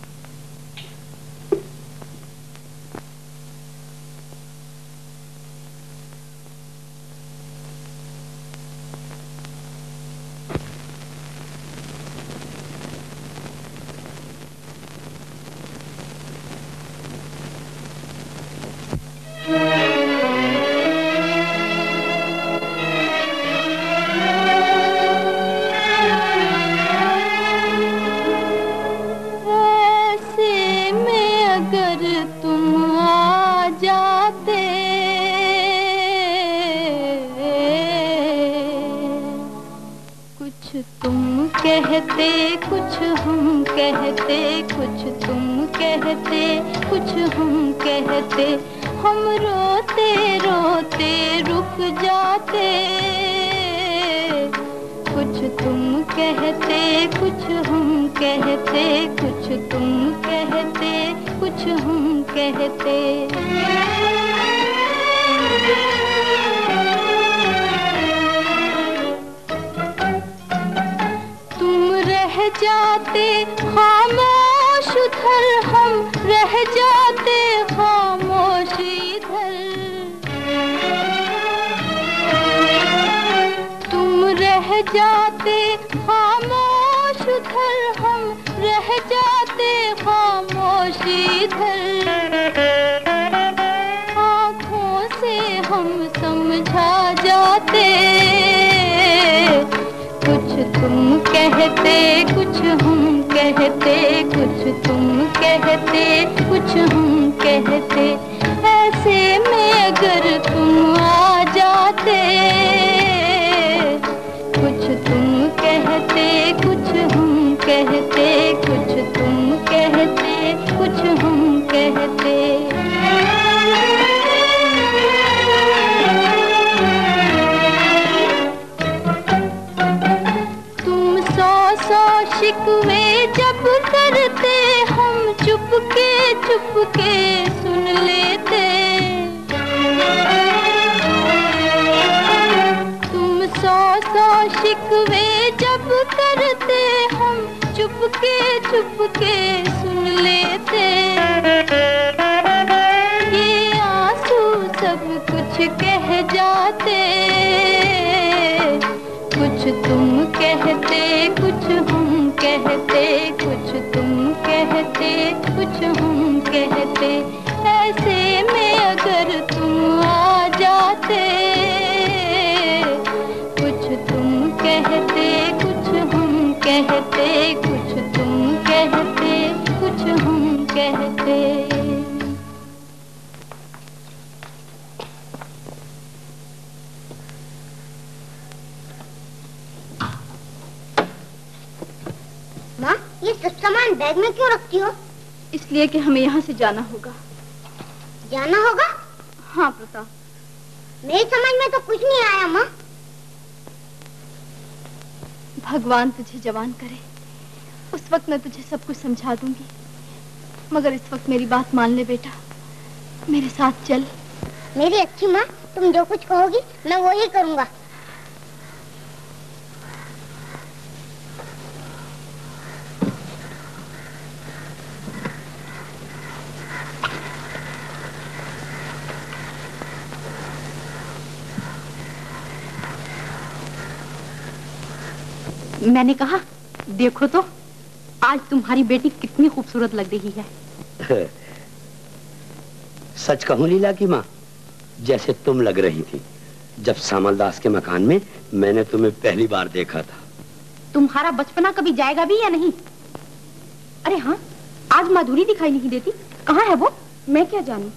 कहते कुछ हम कहते, कुछ तुम कहते, कुछ हम कहते, हम रोते रोते रुक जाते। कुछ तुम कहते, कुछ हम कहते, कुछ तुम कहते, कुछ हम कहते। जाते खामोश उधर, हम रह जाते खामोश इधर। तुम रह जाते खामोश उधर, हम रह जाते खामोश इधर। आँखों से हम समझा जाते। कुछ तुम कहते, कुछ हम कहते, कुछ तुम कहते, कुछ हम कहते। ऐसे में अगर तुम आ जाते। कुछ तुम कहते, कुछ हम कहते, कुछ तुम कहते, कुछ हम कहते। शिकवे जब करते, हम चुपके चुपके सुन लेते। तुम सौ शिकवे जब करते, हम चुपके चुपके सुन लेते। ये आंसू सब कुछ कह जाते। कुछ तुम कहते, कुछ हम कहते, कुछ तुम कहते, कुछ हम कहते। ऐसे में अगर तुम आ जाते। कुछ तुम कहते, कुछ हम कहते, कुछ तुम कहते, कुछ हम कहते। बैग में क्यों रखती हो? इसलिए कि हमें यहाँ से जाना होगा। जाना होगा? हाँ प्रताप। मेरी समझ में तो कुछ नहीं आया माँ। भगवान तुझे जवान करे, उस वक्त मैं तुझे सब कुछ समझा दूंगी, मगर इस वक्त मेरी बात मान ले बेटा, मेरे साथ चल। मेरी अच्छी माँ, तुम जो कुछ कहोगी मैं वो ही करूँगा। मैंने कहा देखो तो आज तुम्हारी बेटी कितनी खूबसूरत लग रही है। सच कहूं लीला की माँ, जैसे तुम लग रही थी जब सामलदास के मकान में मैंने तुम्हें पहली बार देखा था। तुम्हारा बचपना कभी जाएगा भी या नहीं? अरे हाँ, आज माधुरी दिखाई नहीं देती, कहाँ है वो? मैं क्या जानूं?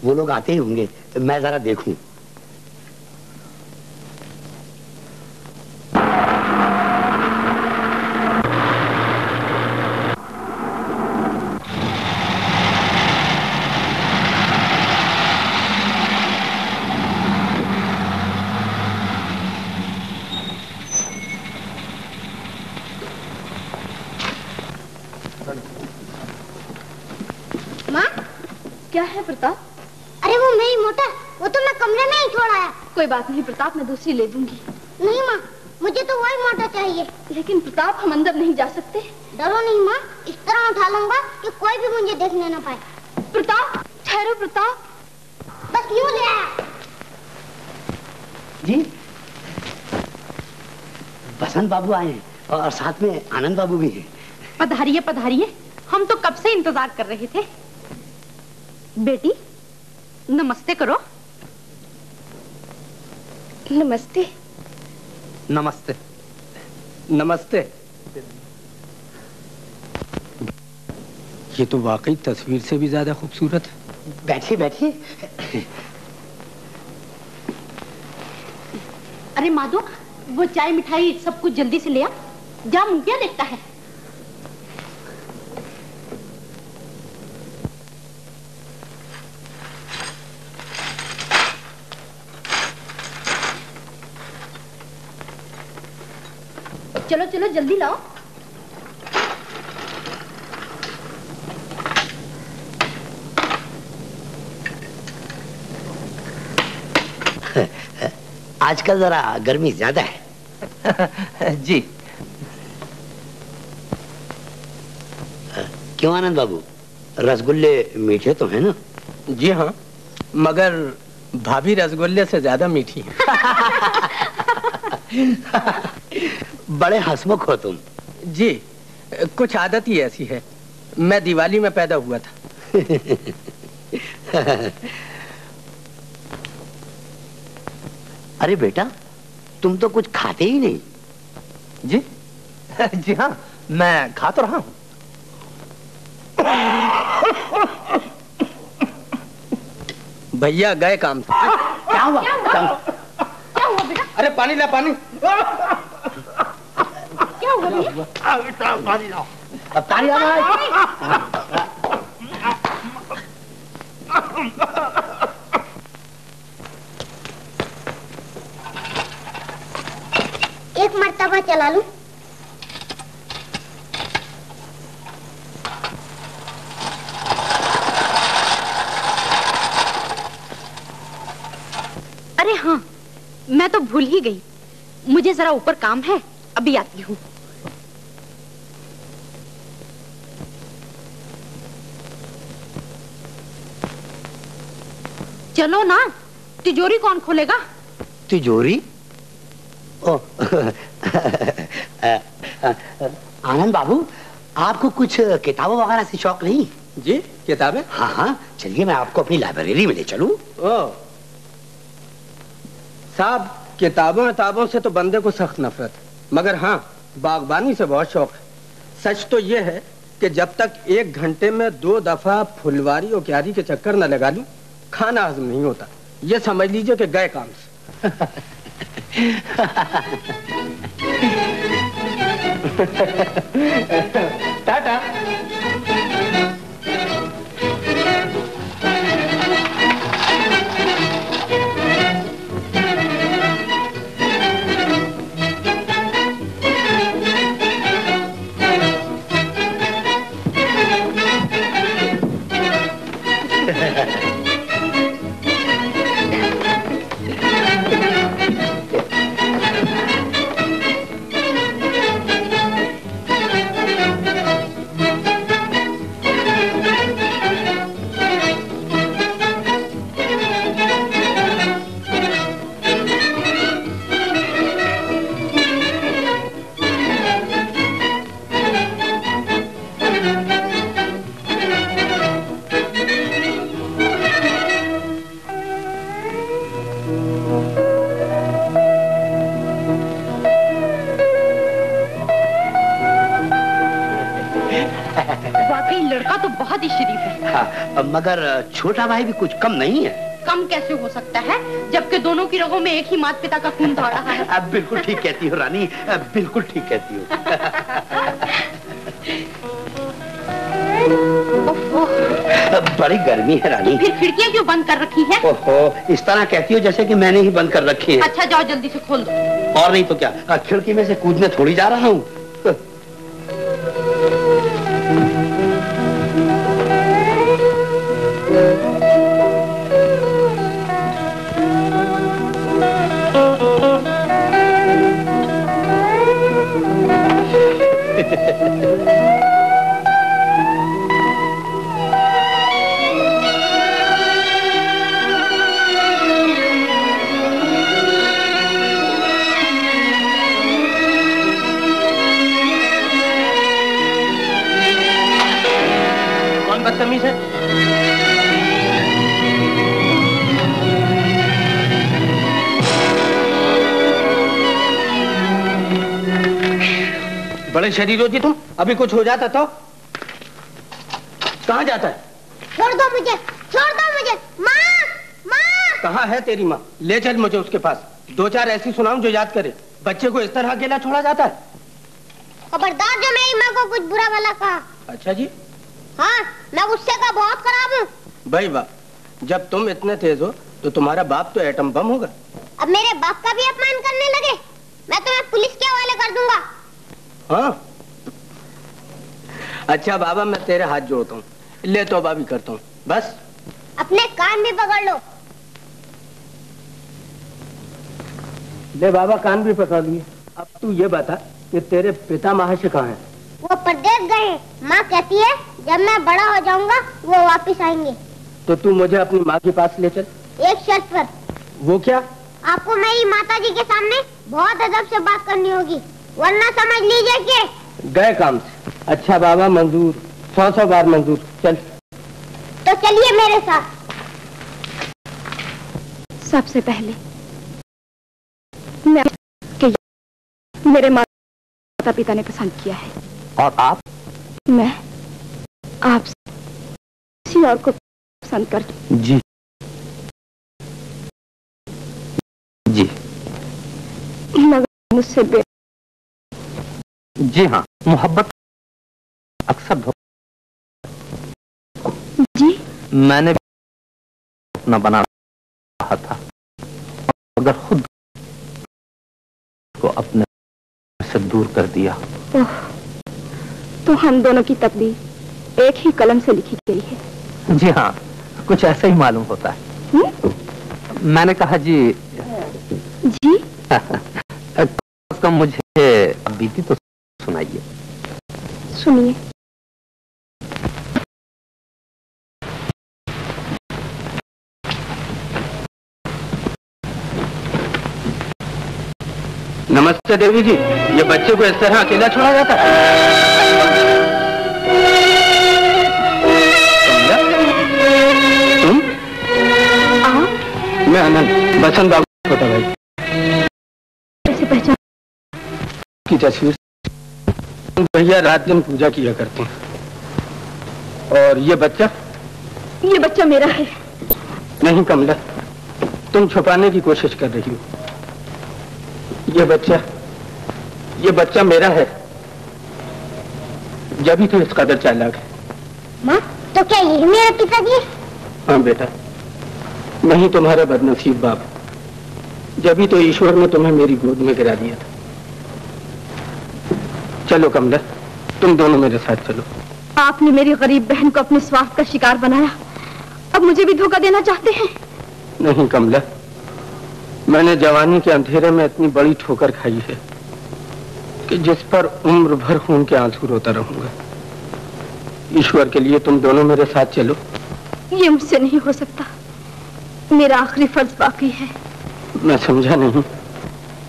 वो लोग आते ही होंगे, मैं जरा देखूं। माँ, क्या है प्रताप? अरे वो मेरी मोटर, वो तो मैं कमरे में ही छोड़ आया। कोई बात नहीं प्रताप, मैं दूसरी ले दूंगी। नहीं माँ, मुझे तो वही मोटर चाहिए। लेकिन प्रताप हम अंदर नहीं जा सकते। डरो नहीं माँ, इस तरह उठा लूंगा कि कोई भी मुझे देखने ना पाए। प्रताप, ठहरो प्रताप। बस यूं ले आया। जी, बसंत बाबू आए हैं और साथ में आनंद बाबू भी हैं। पधारिए पधारिए, हम तो कब से इंतजार कर रहे थे। बेटी नमस्ते करो। नमस्ते। नमस्ते। नमस्ते। ये तो वाकई तस्वीर से भी ज्यादा खूबसूरत है। बैठिए बैठिए। अरे माधो, वो चाय मिठाई सब कुछ जल्दी से ले आ, जा मुंह क्या देखता है। चलो चलो जल्दी लाओ। आजकल जरा गर्मी ज्यादा है। जी। क्यों आनंद बाबू, रसगुल्ले मीठे तो हैं ना? जी हाँ, मगर भाभी रसगुल्ले से ज्यादा मीठी है। बड़े हंसमुख हो तुम। जी, कुछ आदत ही ऐसी है। मैं दिवाली में पैदा हुआ था। अरे बेटा, तुम तो कुछ खाते ही नहीं। जी जी हाँ, मैं खा तो रहा हूं। भैया गए काम से। क्या हुआ? क्या हुआ बेटा? अरे पानी ला, पानी। क्या हुआ भैया? पानी लाओ। अब पानी आ रहा है। एक मर्तबा चला लूं। अरे हाँ, मैं तो भूल ही गई, मुझे जरा ऊपर काम है, अभी आती हूँ। चलो ना, तिजोरी कौन खोलेगा? तिजोरी? ओ, आनंद बाबू, आपको कुछ किताबों वगैरह से शौक नहीं? जी, किताबें? हाँ हाँ, चलिए मैं आपको अपनी लाइब्रेरी में ले चलूं। ओ साहब, किताबों से तो बंदे को सख्त नफरत है, मगर हाँ, बागबानी से बहुत शौक है। सच तो ये है कि जब तक 1 घंटे में 2 दफा फुलवारी और क्यारी के चक्कर न लगा लूं, खाना हजम नहीं होता। ये समझ लीजिए कि गए काम से। टाटा बहुत ही शरीफ है। हाँ, मगर छोटा भाई भी कुछ कम नहीं है। कम कैसे हो सकता है जबकि दोनों की रगों में एक ही माता पिता का खून दौड़ रहा है। अब बिल्कुल ठीक कहती हो रानी, बिल्कुल ठीक कहती हो। बड़ी गर्मी है रानी। फिर खिड़कियाँ क्यों बंद कर रखी हैं? ओहो, इस तरह कहती हो जैसे कि मैंने ही बंद कर रखी है। अच्छा जाओ जल्दी से खोल दो। और नहीं तो क्या, खिड़की में से कूदने थोड़ी जा रहा हूँ। कौन बदतमीज है? बड़े शरीर हो जी तुम, अभी कुछ हो जाता तो? कहाँ जाता है? छोड़ दो मुझे, छोड़ दो मुझे। माँ, माँ। कहाँ है तेरी माँ? ले चल मुझे उसके पास। दो चार ऐसी सुनाऊं जो याद करे। बच्चे को इस तरह अकेला छोड़ा जाता है? खबरदार जो मेरी माँ को कुछ बुरा भला कहा। अच्छा जी। हाँ, मैं गुस्से का बहुत खराब हूँ। भाई वाह, जब तुम इतने तेज हो तो तुम्हारा बाप तो एटम बम होगा। अब मेरे बाप का भी अपमान करने लगे, मैं तुम्हें पुलिस के हवाले कर दूंगा। हाँ अच्छा बाबा, मैं तेरे हाथ जोड़ता हूँ, ले तौबा भी करता हूँ। बस अपने कान भी पकड़ लो। ले बाबा, कान भी पकड़ लिए। अब तू ये बता कि तेरे पिता महाशय कहाँ हैं? वो परदेश गए हैं। माँ कहती है जब मैं बड़ा हो जाऊंगा वो वापस आएंगे। तो तू मुझे अपनी माँ के पास ले चल। एक शर्त पर। वो क्या? आपको मेरी माताजी के सामने बहुत अदब से बात करनी होगी, वरना समझ लीजिए कि गए काम से। अच्छा बाबा, मंजूर, 100 बार मंजूर। चल तो चलिए मेरे साथ। सबसे पहले मैं कि मेरे माता पिता ने पसंद किया है। और आप? मैं आपसे किसी और को पसंद कर। जी जी। मगर मुझसे जी हाँ, मोहब्बत अक्सर जी। मैंने अपना बना रहा था, मगर खुद को अपने से दूर कर दिया। तो हम दोनों की तकदीर एक ही कलम से लिखी गई है। जी हाँ, कुछ ऐसा ही मालूम होता है। मैंने कहा जी। जी कम मुझे बीती तो सुनाइए। सुनिए। नमस्ते देवी जी, ये बच्चे को इस तरह अकेला छोड़ा जाता है? तुम? मैं आनंद, बसंत बाबू छोटा भाई। कैसे पहचान? की तस्वीर। भैया रात दिन पूजा किया करते हैं। और ये बच्चा? ये बच्चा मेरा है। नहीं कमला, तुम छुपाने की कोशिश कर रही हो। ये बच्चा मेरा है, जब ही तो इस कदर चालाक है। माँ, तो क्या ये मेरे पिताजी? हाँ बेटा, मैं ही तुम्हारा बदनसीब बाप, जब ही तो ईश्वर ने तुम्हें मेरी गोद में गिरा दिया था। चलो कमला, तुम दोनों मेरे साथ चलो। आपने मेरी गरीब बहन को अपने स्वार्थ का शिकार बनाया, अब मुझे भी धोखा देना चाहते हैं? नहीं कमला, मैंने जवानी के अंधेरे में इतनी बड़ी ठोकर खाई है कि जिस पर उम्र भर खून के आंसू रोता रहूंगा। ईश्वर के लिए तुम दोनों मेरे साथ चलो। ये मुझसे नहीं हो सकता, मेरा आखिरी फर्ज बाकी है। मैं समझा नहीं।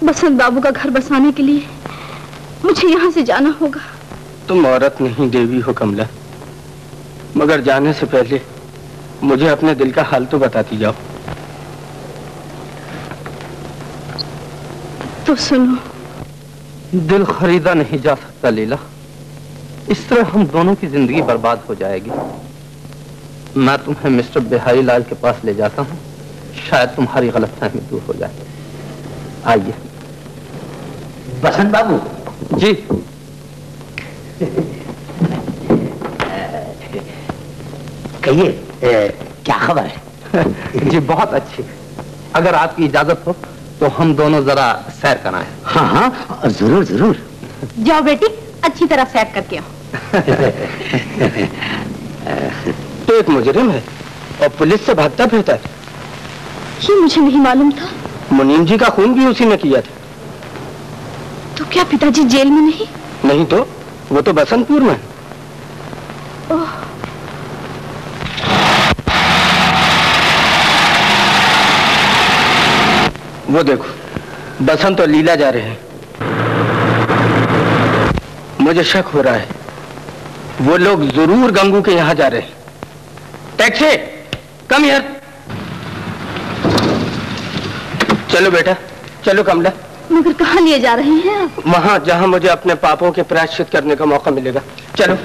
बसंत बाबू का घर बसाने के लिए मुझे यहाँ से जाना होगा। तुम औरत नहीं देवी हो कमला, मगर जाने से पहले मुझे अपने दिल का हाल तो बताती जाओ। तो सुनो। दिल खरीदा नहीं जा सकता लीला, इस तरह हम दोनों की जिंदगी बर्बाद हो जाएगी। मैं तुम्हें मिस्टर बिहारी लाल के पास ले जाता हूँ, शायद तुम्हारी गलतफहमी दूर हो जाए। आइए। बसंत बाबू। जी। कहिए, क्या खबर है? जी बहुत अच्छी। अगर आपकी इजाजत हो तो हम दोनों जरा सैर कराएं। हाँ हाँ जरूर जरूर। जाओ बेटी, अच्छी तरह सैर करके आओ। तो एक मुजरिम है और पुलिस से भागता फिरता है। ये मुझे नहीं मालूम था। मुनीम जी का खून भी उसी ने किया था। तो क्या पिताजी जेल में नहीं? नहीं तो वो तो बसंतपुर में। ओह। वो देखो, बसंत और लीला जा रहे हैं। मुझे शक हो रहा है वो लोग जरूर गंगू के यहाँ जा रहे हैं। Taxi, come here. चलो बेटा, चलो कमला। मगर कहाँ लिए जा रहे हैं आप? वहां जहां मुझे अपने पापों के प्रायश्चित करने का मौका मिलेगा। चलो।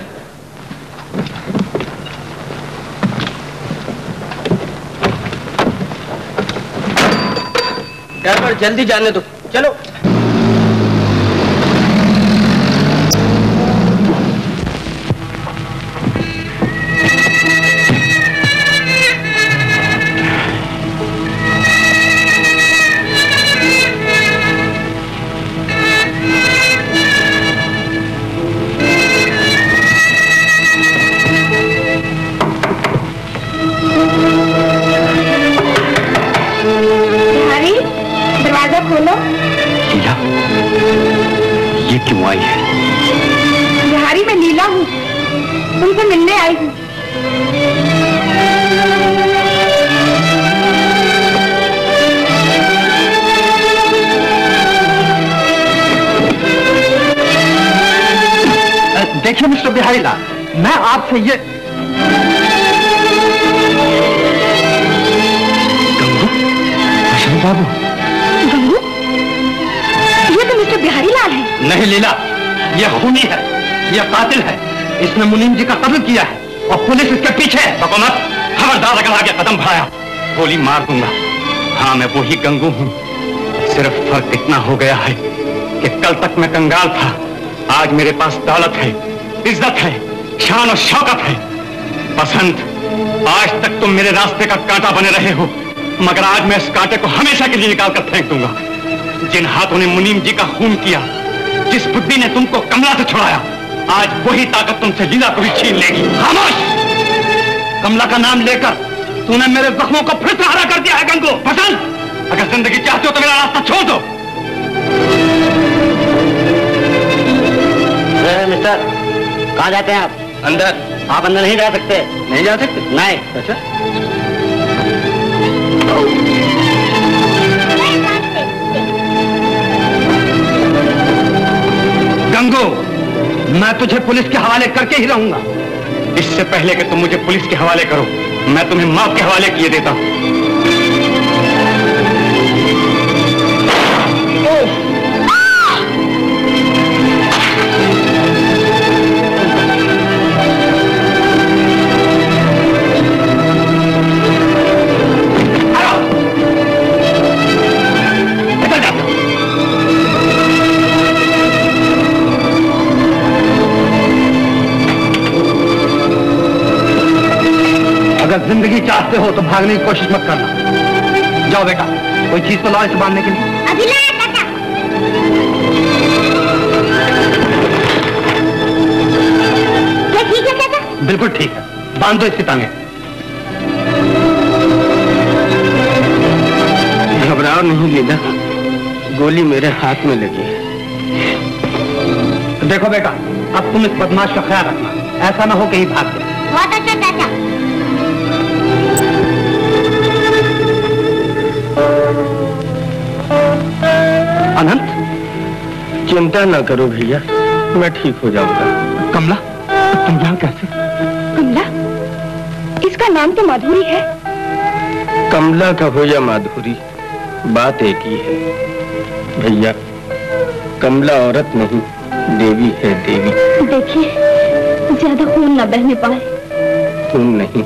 ड्राइवर जल्दी जाने दो, चलो। खोलो। लीला, ये क्यों आई है? बिहारी, मैं लीला हूँ, तुमसे मिलने आई हूँ। देखिए मिस्टर बिहारी लाल, मैं आपसे ये गंगू, बसंत बाबू। गंगू, ये तो मिस्टर बिहारी लाल है। नहीं लीला, ये खूनी है, ये कातिल है। इसने मुनीम जी का कत्ल किया है और पुलिस इसके पीछे है। हुकूमत, खबरदार अगर आगे कदम बढ़ाया गोली मार दूंगा। हाँ, मैं वही गंगू हूँ, सिर्फ फर्क इतना हो गया है कि कल तक मैं कंगाल था, आज मेरे पास दौलत है, इज्जत है, शान और शौकत है। बसंत, आज तक तुम मेरे रास्ते का कांटा बने रहे हो, मगर आज मैं इस कांटे को हमेशा के लिए निकाल कर फेंक दूंगा। जिन हाथों ने मुनीम जी का खून किया, जिस बुद्धि ने तुमको कमला से छुड़ाया, आज वही ताकत तुमसे लीला को भी छीन लेगी। खामोश! कमला का नाम लेकर तूने मेरे जख्मों को फिर से हरा कर दिया है गंगू। बसंत, अगर जिंदगी चाहते हो तो मेरा रास्ता छोड़ दो। मिस्टर, कहाँ जाते हैं आप? अंदर। आप अंदर नहीं जा सकते। नहीं जा सकते? नहीं। अच्छा। गंगू, मैं तुझे पुलिस के हवाले करके ही रहूंगा। इससे पहले कि तुम मुझे पुलिस के हवाले करो, मैं तुम्हें मौत के हवाले किए देता हूं। अगर जिंदगी चाहते हो तो भागने की कोशिश मत करना। जाओ बेटा, कोई चीज तो लाओ इसे बांधने के लिए। अभी लाया चाचा। क्या ठीक है चाचा? बिल्कुल ठीक है, बांध दो इसकी टांगे। घबराओ नहीं लीला, गोली मेरे हाथ में लगी है। देखो बेटा, अब तुम इस बदमाश का ख्याल रखना, ऐसा ना हो कहीं भाग जाए। बहुत अच्छा चाचा। अनंत, चिंता ना करो भैया, मैं ठीक हो जाऊंगा। कमला, तुम यहाँ कैसे? कमला? इसका नाम तो माधुरी है। कमला का हो या माधुरी, बात एक ही है भैया। कमला औरत नहीं, देवी है देवी। देखिए, ज्यादा खून न बहने पाए। खून नहीं,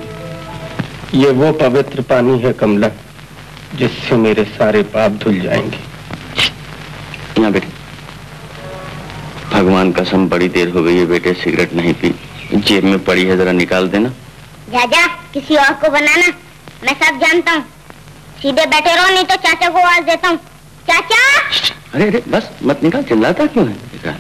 ये वो पवित्र पानी है कमला, जिससे मेरे सारे पाप धुल जाएंगे। यहाँ बेटे, भगवान कसम बड़ी देर हो गई है बेटे, सिगरेट नहीं पी। जेब में पड़ी है, जरा निकाल देना। जा जा, किसी और को बनाना, मैं सब जानता हूँ। सीधे बैठे रहो, नहीं तो चाचा को आवाज देता हूँ। चाचा! अरे अरे बस मत निकाल, चिल्लाता क्यों है? निकाल।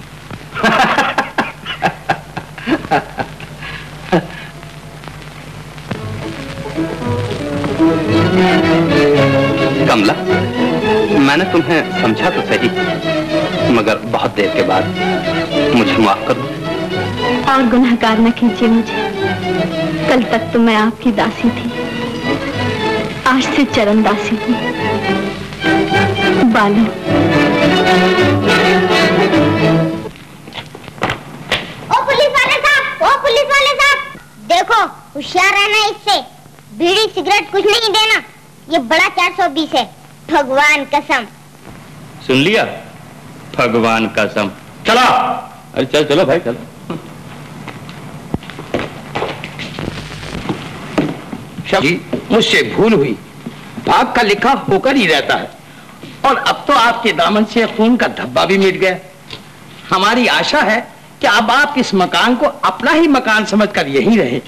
कमला, मैंने तुम्हें समझा तो सही, मगर बहुत देर के बाद मुझे माफ करो। और गुनहगार न कीजिए मुझे। कल तक तो मैं आपकी दासी थी, आज से चरण दासी हूँ। बालू, ओ पुलिस वाले साहब, ओ पुलिस वाले साहब, देखो होशियार रहना, इससे बीड़ी सिगरेट कुछ नहीं देना। ये बड़ा 420 है, भगवान कसम। सुन लिया? भगवान कसम। चला। अरे चल चलो भाई चलो। जी, मुझसे भूल हुई। भाग का लिखा होकर ही रहता है, और अब तो आपके दामन से खून का धब्बा भी मिट गया। हमारी आशा है कि अब आप इस मकान को अपना ही मकान समझकर यहीं रहे।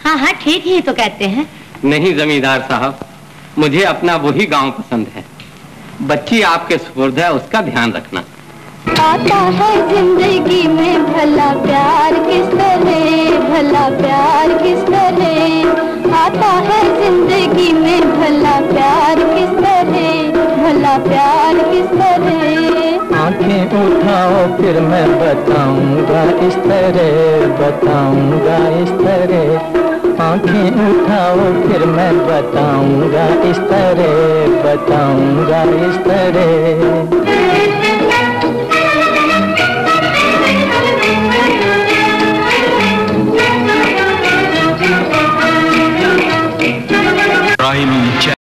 हाँ हाँ ठीक ही तो कहते हैं। नहीं जमींदार साहब, मुझे अपना वही गांव पसंद है। बच्ची आपके सुपुर्द है, उसका ध्यान रखना। आता है जिंदगी में भला प्यार किस तरह, भला प्यार किस तरह। आता है जिंदगी में भला प्यार किस तरह, भला प्यार किस तरह। आंखें उठाओ फिर मैं बताऊंगा इस तरह, बताऊंगा इस तरह। आंखें उठाओ फिर मैं बताऊंगा इस तरह, बताऊंगा इस तरह।